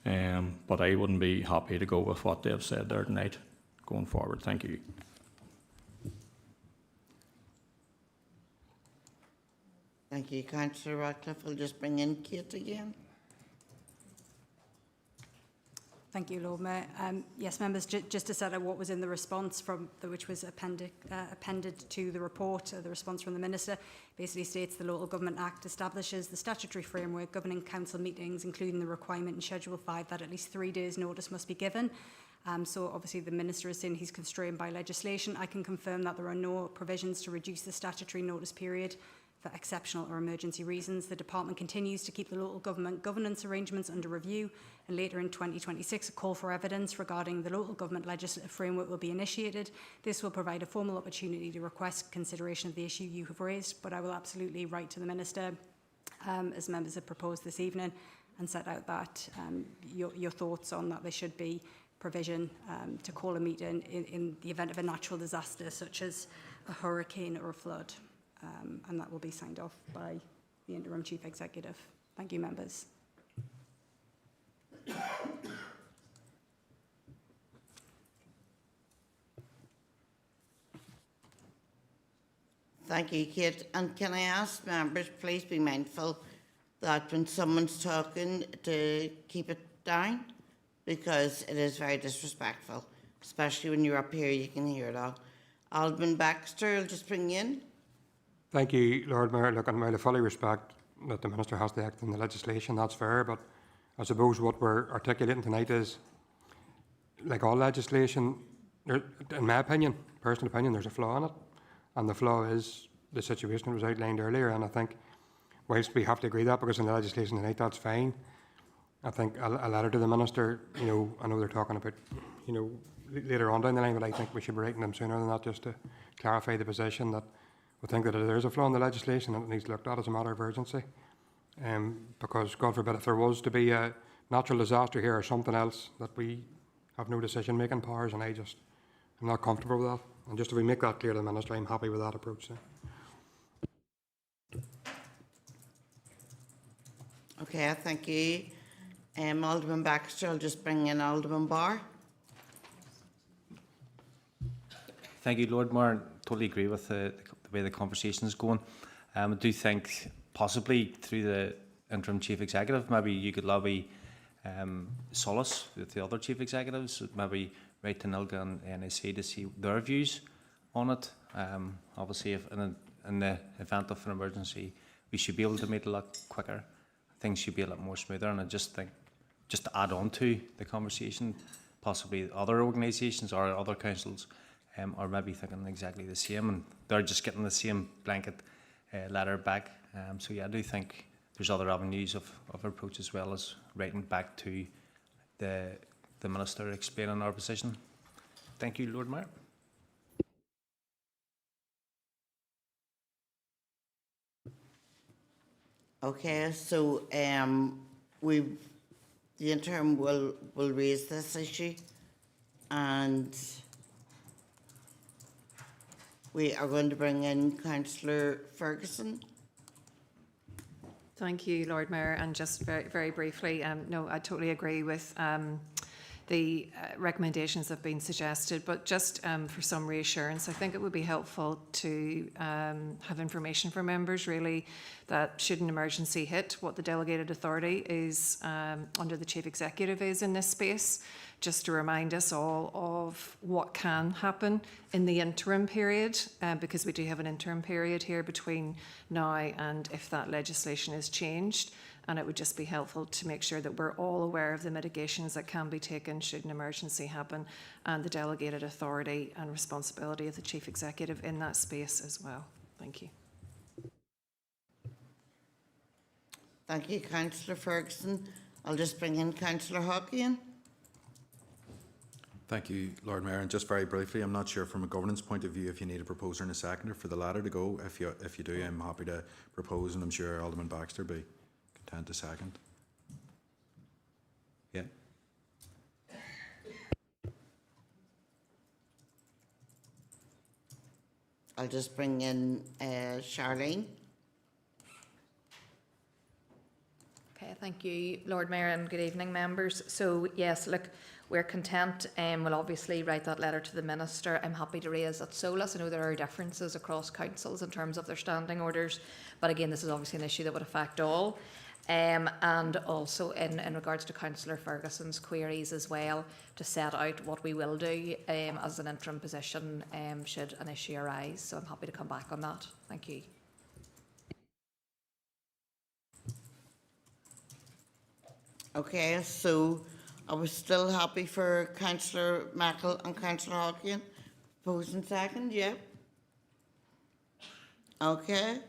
But I wouldn't be happy to go with what they've said there tonight going forward. Thank you. Thank you, Councillor Ratcliffe. I'll just bring in Kate again. Thank you, Lord Mayor. Yes, members, just to set out what was in the response which was appended to the report, the response from the Minister basically states the Local Government Act establishes the statutory framework governing council meetings, including the requirement in Schedule 5 that at least 3 days' notice must be given. So obviously the Minister is saying he's constrained by legislation. I can confirm that there are no provisions to reduce the statutory notice period for exceptional or emergency reasons. The Department continues to keep the local government governance arrangements under review, and later in 2026 a call for evidence regarding the local government legislative framework will be initiated. This will provide a formal opportunity to request consideration of the issue you have raised, but I will absolutely write to the Minister, as members have proposed this evening, and set out that your thoughts on that there should be provision to call a meeting in the event of a natural disaster such as a hurricane or a flood. And that will be signed off by the Interim Chief Executive. Thank you, members. Thank you, Kate. And can I ask members, please be mindful that when someone's talking to keep it down, because it is very disrespectful, especially when you're up here, you can hear it all. Alderman Baxter, I'll just bring you in. Thank you, Lord Mayor. Look, and while I fully respect that the Minister has to act on the legislation, that's fair, but I suppose what we're articulating tonight is, like all legislation, in my opinion, personal opinion, there's a flaw in it, and the flaw is the situation that was outlined earlier, and I think whilst we have to agree that because in the legislation tonight that's fine, I think a letter to the Minister, I know they're talking about, later on down the line, but I think we should be writing them sooner than that just to clarify the position that we think that there is a flaw in the legislation and it needs looked at as a matter of urgency. Because, God forbid, if there was to be a natural disaster here or something else, that we have no decision-making powers, and I'm not comfortable with that. And just if we make that clear to the Minister, I'm happy with that approach. Okay, thank you. Alderman Baxter, I'll just bring in Alderman Barr. Thank you, Lord Mayor. Totally agree with the way the conversation is going. I do think possibly through the interim chief executive, maybe you could lobby Solace with the other chief executives, maybe write to NILGA and NSC to see their views on it. Obviously, if in the event of an emergency, we should be able to meet a lot quicker. Things should be a lot more smoother. And I just think, just to add on to the conversation, possibly other organisations or other councils are maybe thinking exactly the same, and they're just getting the same blanket letter back. So yeah, I do think there's other avenues of approach as well as writing back to the Minister explaining our position. Thank you, Lord Mayor. Okay, so the interim will raise this issue, and we are going to bring in Councillor Ferguson. Thank you, Lord Mayor. And just very, very briefly, no, I totally agree with the recommendations that have been suggested, but just for some reassurance, I think it would be helpful to have information for members, really, that should an emergency hit, what the delegated authority is under the Chief Executive is in this space, just to remind us all of what can happen in the interim period, because we do have an interim period here between now and if that legislation is changed. And it would just be helpful to make sure that we're all aware of the mitigations that can be taken should an emergency happen, and the delegated authority and responsibility of the Chief Executive in that space as well. Thank you. Thank you, Councillor Ferguson. I'll just bring in Councillor Hockian. Thank you, Lord Mayor. And just very briefly, I'm not sure from a governance point of view if you need a proposer and a seconder for the latter to go. If you do, I'm happy to propose, and I'm sure Alderman Baxter will be content to second. Yeah. I'll just bring in Charlene. Okay, thank you, Lord Mayor, and good evening, members. So yes, look, we're content and we'll obviously write that letter to the Minister. I'm happy to raise at Solas. I know there are differences across councils in terms of their standing orders, but again, this is obviously an issue that would affect all. And also in regards to Councillor Ferguson's queries as well, to set out what we will do as an interim position should an issue arise. So I'm happy to come back on that. Thank you. Okay, so I was still happy for Councillor Mackle and Councillor Hockian. Proposing second, yeah. Okay.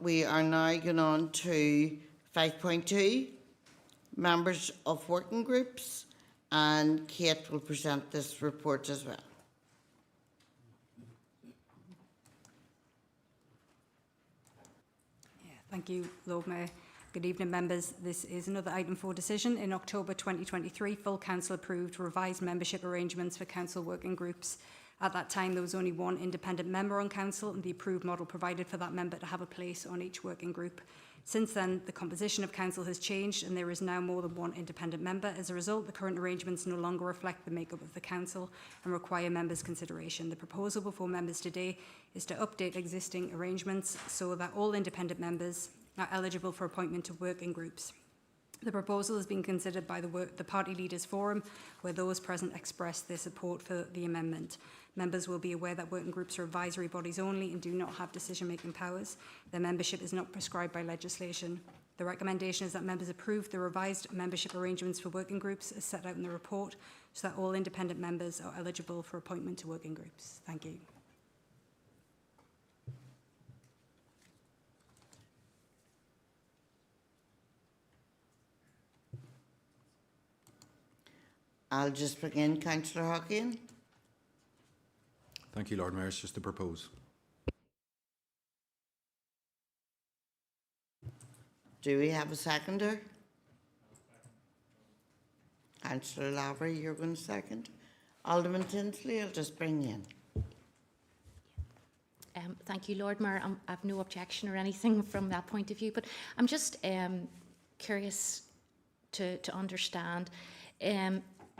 We are now going on to 5.2, members of working groups, and Kate will present this report as well. Thank you, Lord Mayor. Good evening, members. This is another item for decision. In October 2023, full council approved revised membership arrangements for council working groups. At that time, there was only one independent member on council, and the approved model provided for that member to have a place on each working group. Since then, the composition of council has changed, and there is now more than one independent member. As a result, the current arrangements no longer reflect the makeup of the council and require members' consideration. The proposal before members today is to update existing arrangements so that all independent members are eligible for appointment to working groups. The proposal has been considered by the Party Leaders Forum, where those present expressed their support for the amendment. Members will be aware that working groups are advisory bodies only and do not have decision-making powers. Their membership is not prescribed by legislation. The recommendation is that members approve the revised membership arrangements for working groups as set out in the report, so that all independent members are eligible for appointment to working groups. Thank you. I'll just bring in Councillor Hockian. Thank you, Lord Mayor. It's just to propose. Do we have a seconder? Councillor Lavery, you're going to second. Alderman Tinsley, I'll just bring you in. Thank you, Lord Mayor. I have no objection or anything from that point of view, but I'm just curious to understand.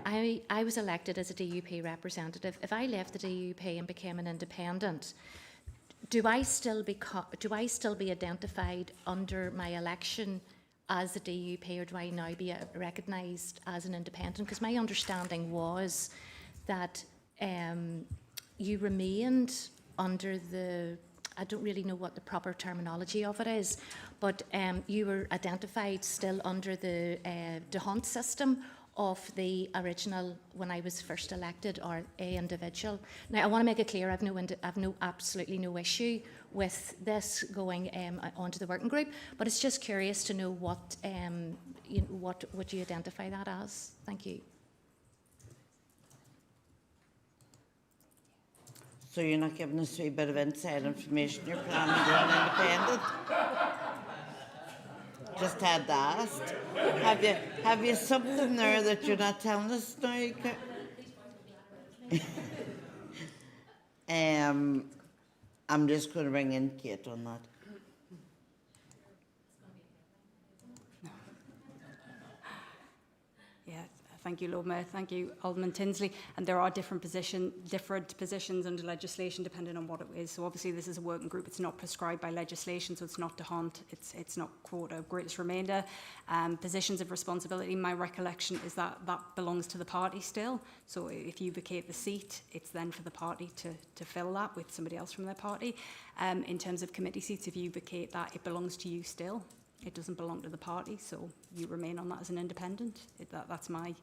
I was elected as a DUP representative. If I left the DUP and became an independent, do I still be identified under my election as a DUP, or do I now be recognised as an independent? Because my understanding was that you remained under the, I don't really know what the proper terminology of it is, but you were identified still under the Hunt system of the original, when I was first elected, or a individual. Now, I want to make it clear, I've absolutely no issue with this going onto the working group, but it's just curious to know what what would you identify that as? Thank you. So you're not giving us a bit of inside information, you're planning to go independent? Just had to ask. Have you something there that you're not telling us now? I'm just going to ring in Kate on that. Yeah, thank you, Lord Mayor. Thank you, Alderman Tinsley. And there are different positions under legislation depending on what it is. So obviously this is a working group. It's not prescribed by legislation, so it's not to hunt. It's not quota greatest remainder. Positions of responsibility, my recollection is that that belongs to the party still. So if you vacate the seat, it's then for the party to fill that with somebody else from their party. In terms of committee seats, if you vacate that, it belongs to you still. It doesn't belong to the party, so you remain on that as an independent. That's my...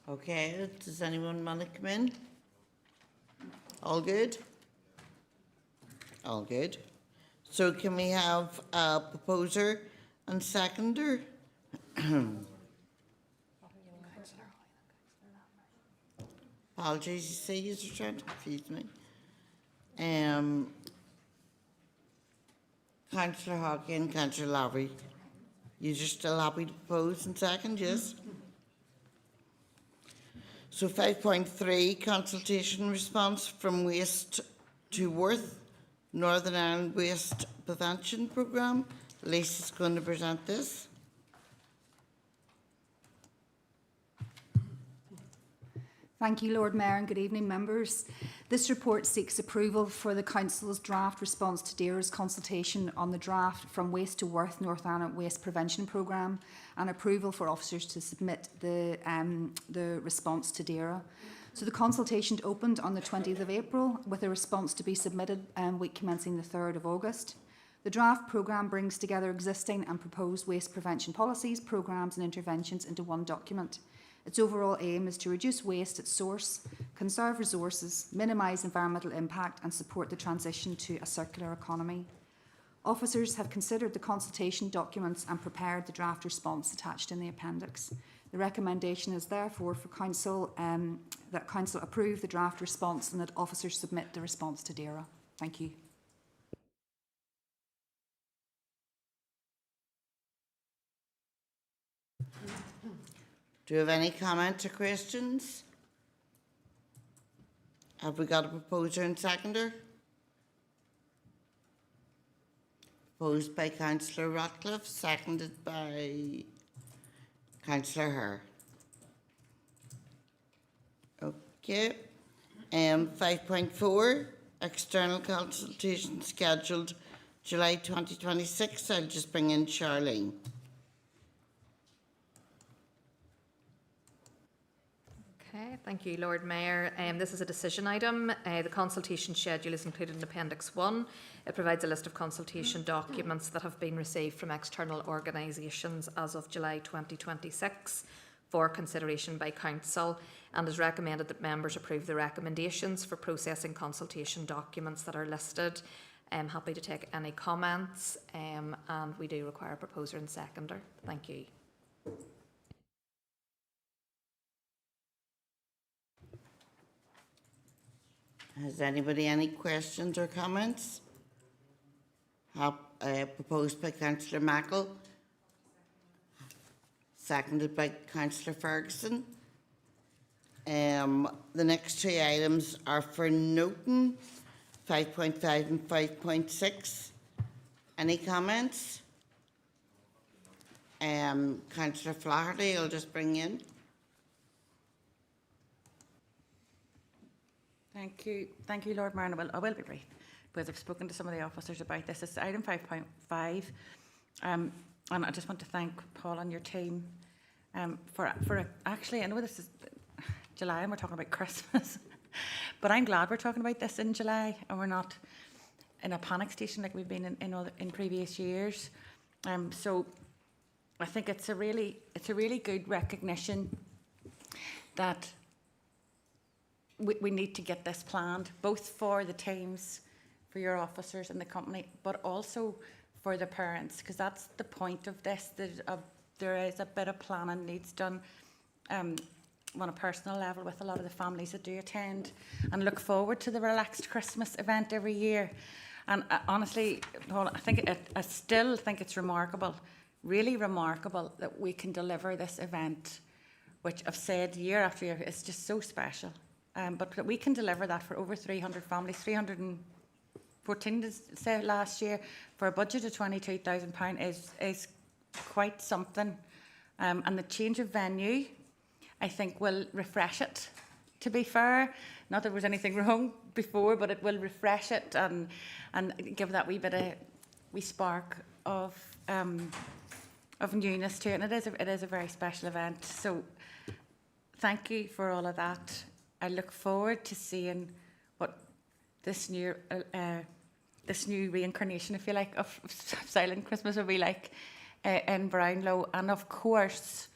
Okay, does anyone want to come in? All good? All good. So can we have a proposer and seconder? Apologies, you see, you're trying to confuse me. Councillor Hockey and Councillor Lowry, you're still happy to propose and second, yes? So 5.3, consultation response from waste to worth, Northern Ireland Waste Prevention Programme. Lisa's going to present this. Thank you, Lord Mayor, and good evening, members. This report seeks approval for the Council's draft response to DAERA's consultation on the draft From Waste to Worth Northern Ireland Waste Prevention Programme, and approval for officers to submit the response to DAERA. So the consultation opened on the 20th of April with a response to be submitted week commencing the 3rd of August. The draft programme brings together existing and proposed waste prevention policies, programmes and interventions into one document. Its overall aim is to reduce waste at source, conserve resources, minimise environmental impact and support the transition to a circular economy. Officers have considered the consultation documents and prepared the draft response attached in the appendix. The recommendation is therefore for Council that Council approve the draft response and that officers submit the response to DAERA. Thank you. Do you have any comments or questions? Have we got a proposer and seconder? Proposed by Councillor Ratcliffe, seconded by Councillor Herr. Okay. 5.4, external consultation scheduled July 2026. I'll just bring in Charlene. Okay, thank you, Lord Mayor. This is a decision item. The consultation schedule is included in Appendix 1. It provides a list of consultation documents that have been received from external organisations as of July 2026 for consideration by Council, and is recommended that members approve the recommendations for processing consultation documents that are listed. I'm happy to take any comments, and we do require a proposer and seconder. Thank you. Has anybody any questions or comments? Proposed by Councillor Mackle, seconded by Councillor Ferguson. The next two items are for Newton, 5.5 and 5.6. Any comments? Councillor Flaherty, I'll just bring in. Thank you, Lord Mayor. I will be brief, because I've spoken to some of the officers about this. It's item 5.5, and I just want to thank Paul and your team for actually, I know this is July and we're talking about Christmas, but I'm glad we're talking about this in July and we're not in a panic station like we've been in previous years. So I think it's a really good recognition that we need to get this planned, both for the teams, for your officers and the company, but also for the parents, because that's the point of this. There is a bit of planning needs done on a personal level with a lot of the families that do attend and look forward to the relaxed Christmas event every year. And honestly, Paul, I still think it's remarkable, really remarkable, that we can deliver this event, which I've said year after year, it's just so special. But that we can deliver that for over 300 families, 314 to say last year, for a budget of £22,000 is quite something. And the change of venue, I think, will refresh it, to be fair. Not that there was anything wrong before, but it will refresh it and give that wee spark of newness to it. And it is a very special event. So thank you for all of that. I look forward to seeing what this new reincarnation, if you like, of Silent Christmas will be like in Brownlow. And of course,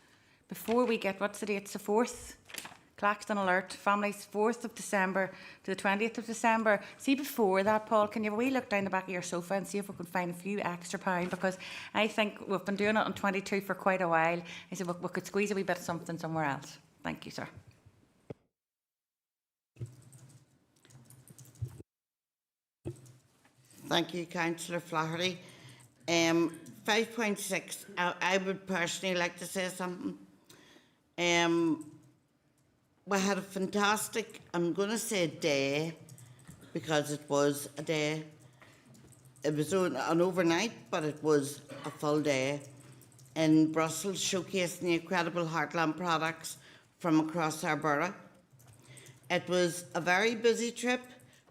before we get, what's the date? It's the 4th. Claxton Alert, families, 4th of December to the 20th of December. See, before that, Paul, can you have a wee look down the back of your sofa and see if we can find a few extra pounds? Because I think we've been doing it on 22 for quite a while. I said, we could squeeze a wee bit of something somewhere else. Thank you, sir. Thank you, Councillor Flaherty. 5.6, I would personally like to say something. We had a fantastic, I'm going to say day, because it was a day. It was an overnight, but it was a full day in Brussels, showcasing the incredible Heartland products from across our borough. It was a very busy trip,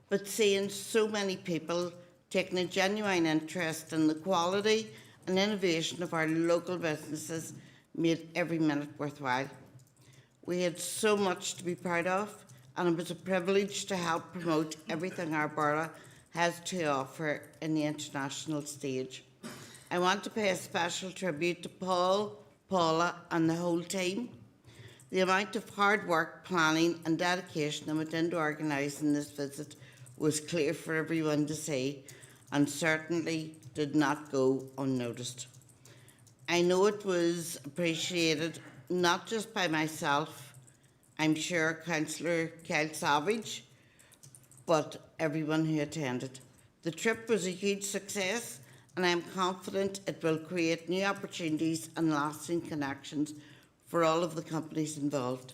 but seeing so many people taking a genuine interest in the quality and innovation of our local businesses made every minute worthwhile. We had so much to be proud of, and it was a privilege to help promote everything our borough has to offer in the international stage. I want to pay a special tribute to Paul, Paula and the whole team. The amount of hard work, planning and dedication that went into organising this visit was clear for everyone to see, and certainly did not go unnoticed. I know it was appreciated not just by myself, I'm sure Councillor Kyle Savage, but everyone who attended. The trip was a huge success, and I am confident it will create new opportunities and lasting connections for all of the companies involved.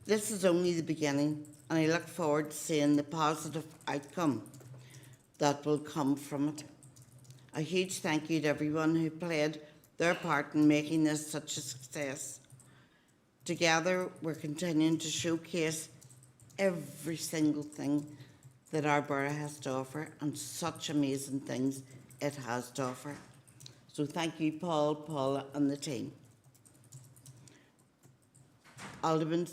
This is only the beginning, and I look forward to seeing the positive outcome that will come from it. A huge thank you to everyone who played their part in making this such a success. Together, we're continuing to showcase every single thing that our borough has to offer, and such amazing things it has to offer. So thank you, Paul, Paula and the team. Alderman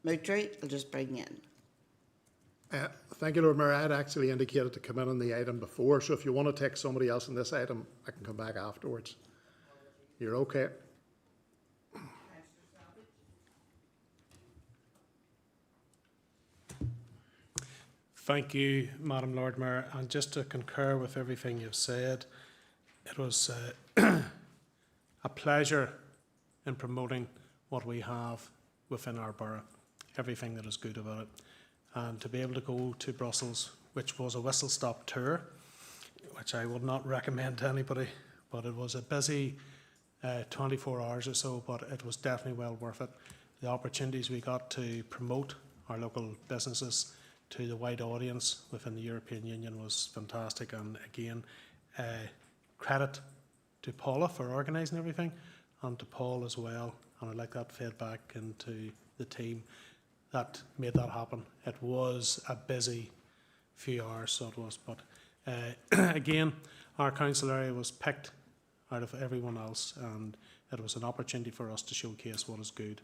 Moutry, I'll just bring you in. Thank you, Lord Mayor. I had actually indicated to come in on the item before, so if you want to take somebody else on this item, I can come back afterwards. You're okay? Thank you, Madam Lord Mayor. And just to concur with everything you've said, it was a pleasure in promoting what we have within our borough, everything that is good about it. And to be able to go to Brussels, which was a whistle-stop tour, which I would not recommend to anybody, but it was a busy 24 hours or so, but it was definitely well worth it. the opportunities we got to promote our local businesses to the wide audience within the European Union was fantastic. And again, credit to Paula for organising everything, and to Paul as well. And I'd like that fed back into the team that made that happen. It was a busy few hours, so it was. But again, our council area was picked out of everyone else, and it was an opportunity for us to showcase what is good.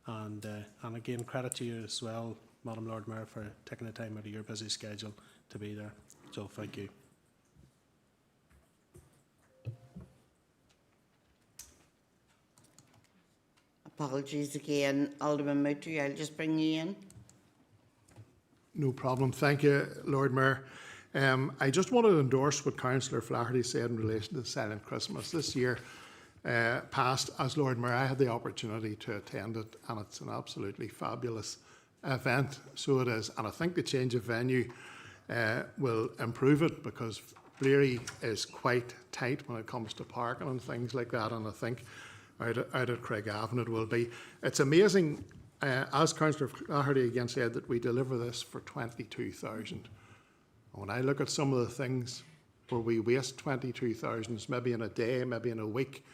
And again, credit to you as well, Madam Lord Mayor, for taking the time out of your busy schedule to be there. So thank you. Apologies again, Alderman Moutry, I'll just bring you in. No problem. Thank you, Lord Mayor. I just want to endorse what Councillor Flaherty said in relation to Silent Christmas. This year past, as Lord Mayor, I had the opportunity to attend it, and it's an absolutely fabulous event. So it is, and I think the change of venue will improve it, because Bleary is quite tight when it comes to parking and things like that, and I think out at Craigavon it will be. It's amazing, as Councillor Flaherty again said, that we deliver this for 22,000. When I look at some of the things where we waste 22,000, maybe in a day, maybe in a week,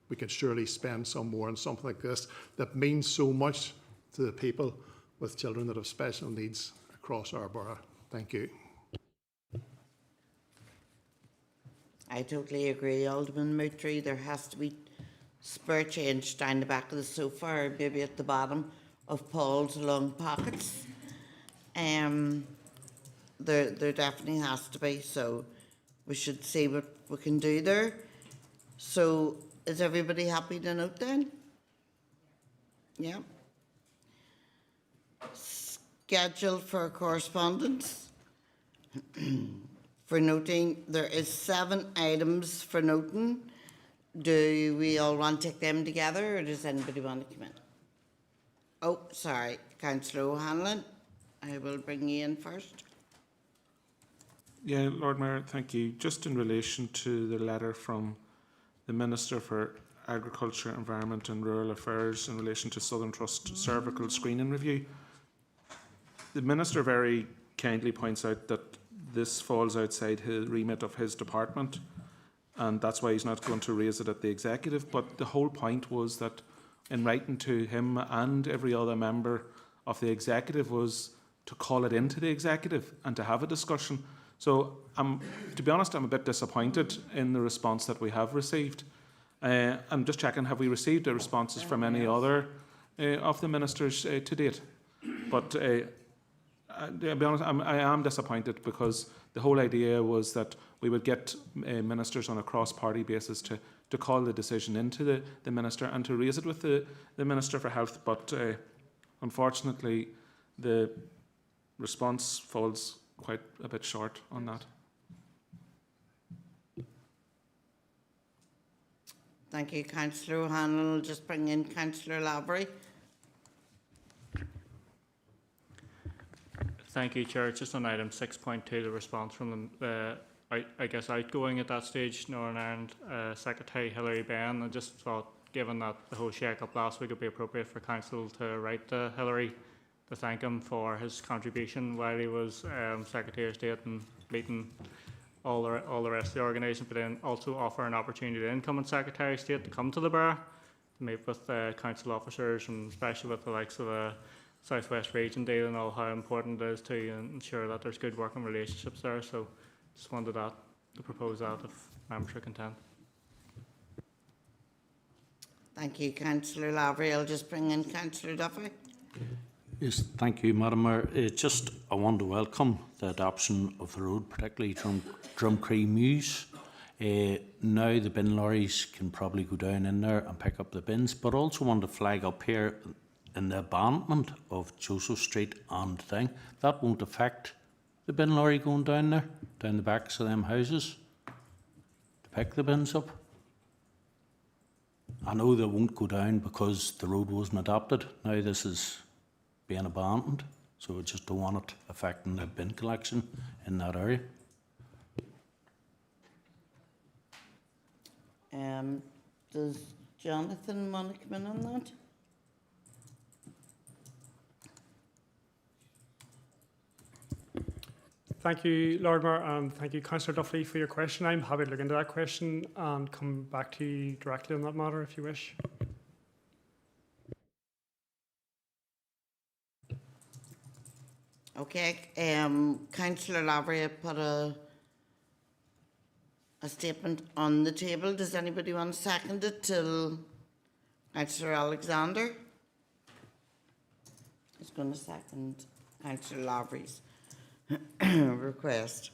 we could surely spend some more on something like this that means so much to the people with children that have special needs across our borough. Thank you. I totally agree, Alderman Moutry. There has to be spare change down the back of the sofa, or maybe at the bottom of Paul's long pockets. There definitely has to be, so we should see what we can do there. So is everybody happy to note then? Yeah. Schedule for correspondence. For noting, there is 7 items for noting. Do we all want to take them together, or does anybody want to come in? Oh, sorry, Councillor O'Hanlon. I will bring you in first. Yeah, Lord Mayor, thank you. Just in relation to the letter from the Minister for Agriculture, Environment and Rural Affairs in relation to Southern Trust cervical screening review, the Minister very kindly points out that this falls outside his remit of his department, and that's why he's not going to raise it at the executive. But the whole point was that in writing to him and every other member of the executive was to call it into the executive and to have a discussion. So, to be honest, I'm a bit disappointed in the response that we have received. I'm just checking, have we received the responses from any other of the ministers to date? But to be honest, I am disappointed, because the whole idea was that we would get ministers on a cross-party basis to call the decision into the minister and to raise it with the Minister for Health. But unfortunately, the response falls quite a bit short on that. Thank you, Councillor O'Hanlon. I'll just bring in Councillor Lavery. Thank you, Chair. Just on item 6.2, the response from the, I guess, outgoing at that stage, Northern Ireland Secretary Hilary Benn. I just thought, given that the whole shake-up last week, it would be appropriate for Council to write to Hilary to thank him for his contribution while he was Secretary of State and meeting all the rest of the organisation, but then also offer an opportunity to the incoming Secretary of State to come to the Borough, to meet with council officers, and especially with the likes of the South West Region deal and all, how important it is to ensure that there's good working relationships there. So just wanted to propose that, if members are content. Thank you, Councillor Lavery. I'll just bring in Councillor Duffy. Yes, thank you, Madam Mayor. I want to welcome the adoption of the road, particularly from Drumcree Mews. Now the bin lorries can probably go down in there and pick up the bins, but also want to flag up here in the abandonment of Joseph Street and thing. That won't affect the bin lorry going down there, down the backs of them houses, to pick the bins up. I know they won't go down because the road wasn't adopted. Now this is being abandoned, so I just don't want it affecting the bin collection in that area. Does Jonathan want to come in on that? Thank you, Lord Mayor, and thank you, Councillor Duffy, for your question. I'm happy to look into that question and come back to you directly on that matter if you wish. Okay, Councillor Lavery put a statement on the table. Does anybody want to second it till Councillor Alexander? Who's going to second Councillor Lavery's request?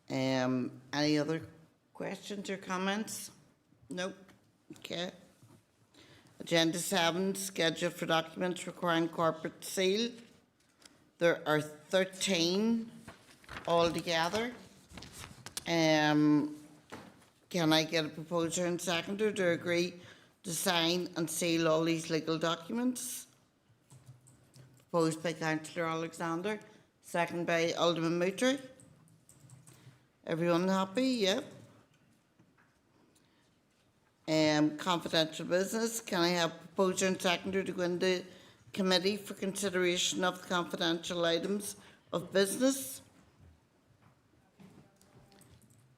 Any other questions or comments? Nope. Okay. Agenda 7, schedule for documents requiring corporate seal. There are 13 altogether. Can I get a proposer and seconder to agree to sign and seal all these legal documents? Proposed by Councillor Alexander, second by Alderman Moutry. Everyone happy? Yep. Confidential business. Can I have proposer and seconder to go into committee for consideration of the confidential items of business?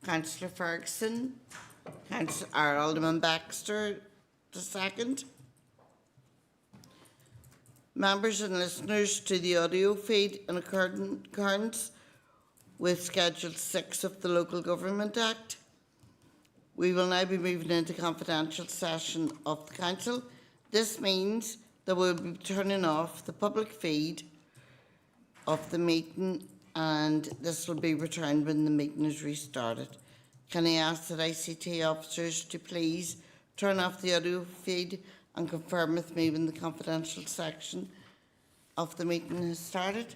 Councillor Ferguson, Councillor Alderman Baxter, the second. Members and listeners to the audio feed in accordance with Schedule 6 of the Local Government Act. We will now be moving into confidential session of the Council. This means that we'll be turning off the public feed of the meeting, and this will be returned when the meeting is restarted. Can I ask that ICT officers to please turn off the audio feed and confirm with me when the confidential section of the meeting has started?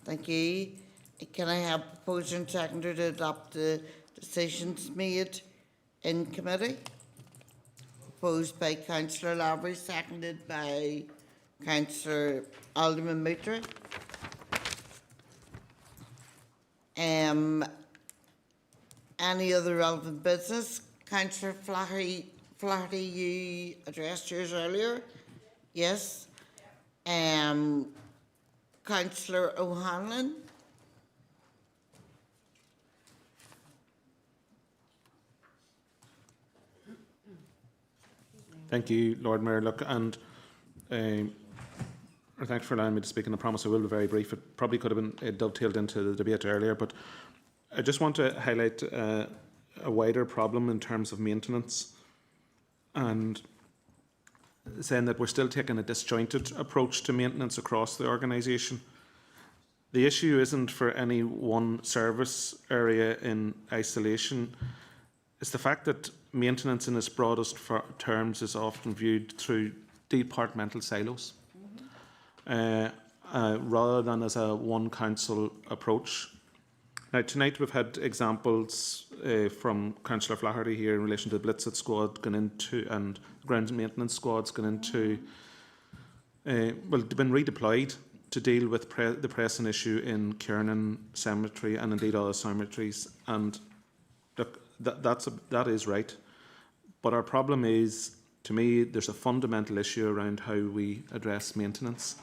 Thank you. Can I have proposer and seconder to adopt the decisions made in committee? Proposed by Councillor Lavery, seconded by Councillor Alderman Mutra. Any other relevant business? Councillor Flaherty, you addressed yours earlier. Yes. Councillor O'Hanlon. Thank you, Lord Mayor. Look, and thanks for allowing me to speak, and I promise I will be very brief. It probably could have been dovetailed into the debate earlier, but I just want to highlight a wider problem in terms of maintenance, and saying that we're still taking a disjointed approach to maintenance across the organisation. The issue isn't for any one service area in isolation. It's the fact that maintenance in its broadest terms is often viewed through departmental silos, rather than as a one council approach. Now, tonight we've had examples from Councillor Flaherty here in relation to the Blitzit squad going into, and ground maintenance squads going into, well, they've been redeployed to deal with the pressing issue in Kiernan Cemetery and indeed other cemeteries. And look, that is right. But our problem is, to me, there's a fundamental issue around how we address maintenance.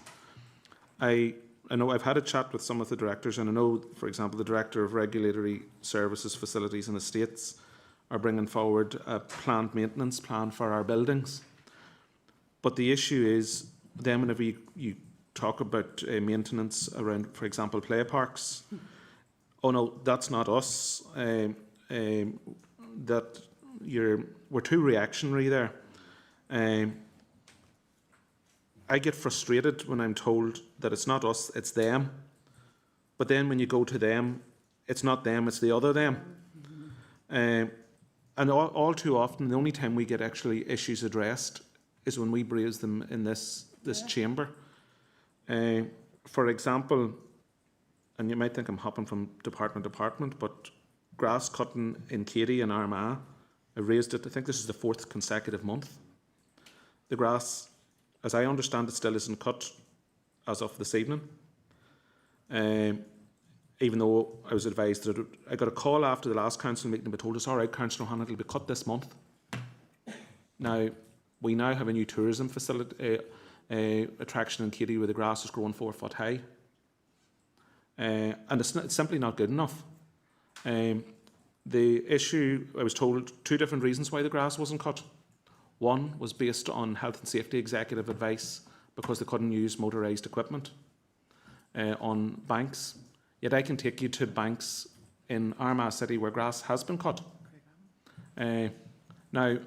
I know I've had a chat with some of the directors, and I know, for example, the Director of Regulatory Services, Facilities and Estates are bringing forward a planned maintenance plan for our buildings. But the issue is, then whenever you talk about maintenance around, for example, play parks, oh no, that's not us. We're too reactionary there. I get frustrated when I'm told that it's not us, it's them. But then when you go to them, it's not them, it's the other them. And all too often, the only time we get actually issues addressed is when we raise them in this chamber. For example, and you might think I'm hopping from department to department, but grass cutting in Katy and Armagh, I raised it, I think this is the 4th consecutive month. The grass, as I understand it, still isn't cut as of this evening. Even though I was advised that I got a call after the last council meeting, but told us, all right, Councillor O'Hanlon, it'll be cut this month. Now, we now have a new tourism facility, attraction in Katy where the grass is growing 4 foot high. And it's simply not good enough. The issue, I was told 2 different reasons why the grass wasn't cut. One was based on health and safety executive advice because they couldn't use motorised equipment on banks. Yet I can take you to banks in Armagh City where grass has been cut. Now,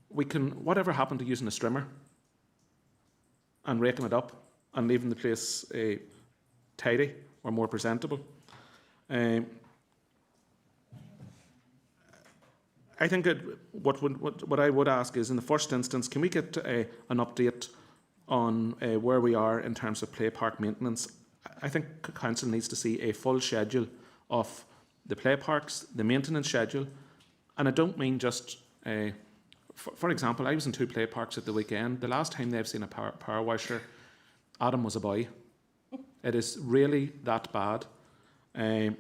whatever happened to using a strimmer and raking it up and leaving the place tidy or more presentable? I think what I would ask is, in the first instance, can we get an update on where we are in terms of play park maintenance? I think Council needs to see a full schedule of the play parks, the maintenance schedule, and I don't mean just, for example, I was in 2 play parks at the weekend. The last time they've seen a power washer, Adam was a boy. It is really that bad. The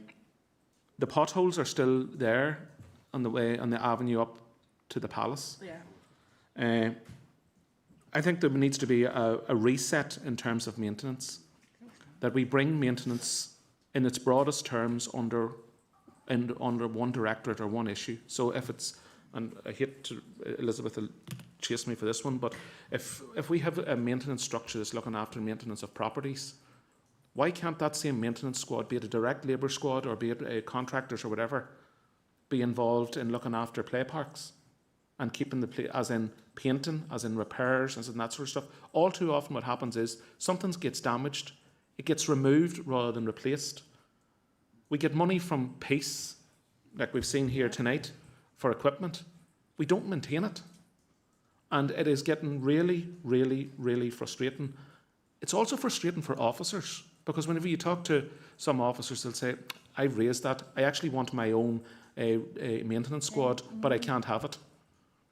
potholes are still there on the avenue up to the palace. Yeah. I think there needs to be a reset in terms of maintenance, that we bring maintenance in its broadest terms under one directorate or one issue. So if it's, and I hate to, Elizabeth will chase me for this one, but if we have a maintenance structure that's looking after maintenance of properties, why can't that same maintenance squad, be it a direct labour squad or be it contractors or whatever, be involved in looking after play parks and keeping the play, as in painting, as in repairs, as in that sort of stuff? All too often what happens is something gets damaged, it gets removed rather than replaced. We get money from Peace, like we've seen here tonight, for equipment. We don't maintain it. And it is getting really, really, really frustrating. It's also frustrating for officers Because whenever you talk to some officers, they'll say, I've raised that. I actually want my own maintenance squad, but I can't have it.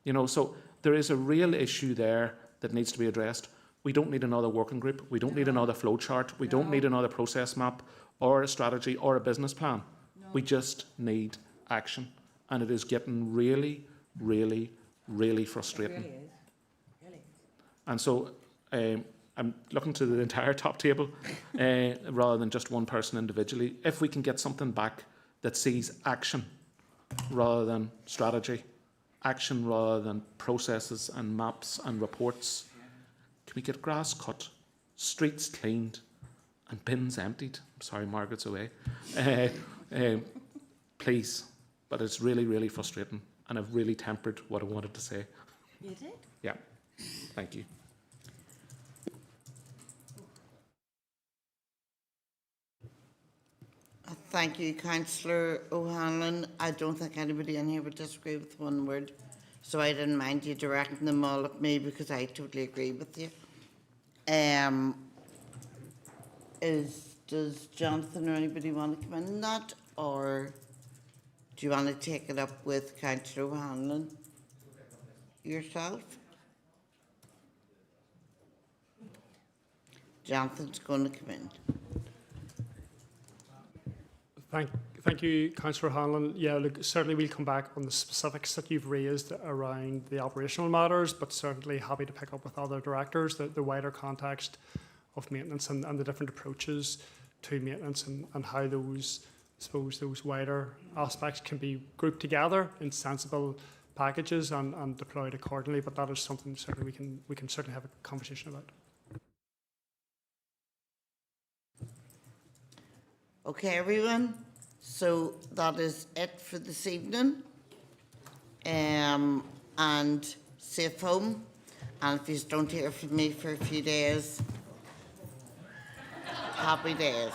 You know, so there is a real issue there that needs to be addressed. We don't need another working group. We don't need another flow chart. We don't need another process map or a strategy or a business plan. We just need action. And it is getting really, really, really frustrating. It really is. Really. And so I'm looking to the entire top table rather than just one person individually. If we can get something back that sees action rather than strategy, action rather than processes and maps and reports, can we get grass cut, streets cleaned and bins emptied? I'm sorry, Margaret's away. Please. But it's really, really frustrating, and I've really tempered what I wanted to say. You did? Yeah. Thank you. Thank you, Councillor O'Hanlon. I don't think anybody in here would disagree with one word, so I didn't mind you directing them all at me because I totally agree with you. Does Jonathan or anybody want to come in that, or do you want to take it up with Councillor O'Hanlon yourself? Jonathan's going to come in. Thank you, Councillor Hanlon. Yeah, look, certainly we'll come back on the specifics that you've raised around the operational matters, but certainly happy to pick up with other directors the wider context of maintenance and the different approaches to maintenance and how those, I suppose, those wider aspects can be grouped together in sensible packages and deployed accordingly. But that is something certainly we can certainly have a conversation about. Okay, everyone. So that is it for this evening. And safe home. And if you don't hear from me for a few days, happy days.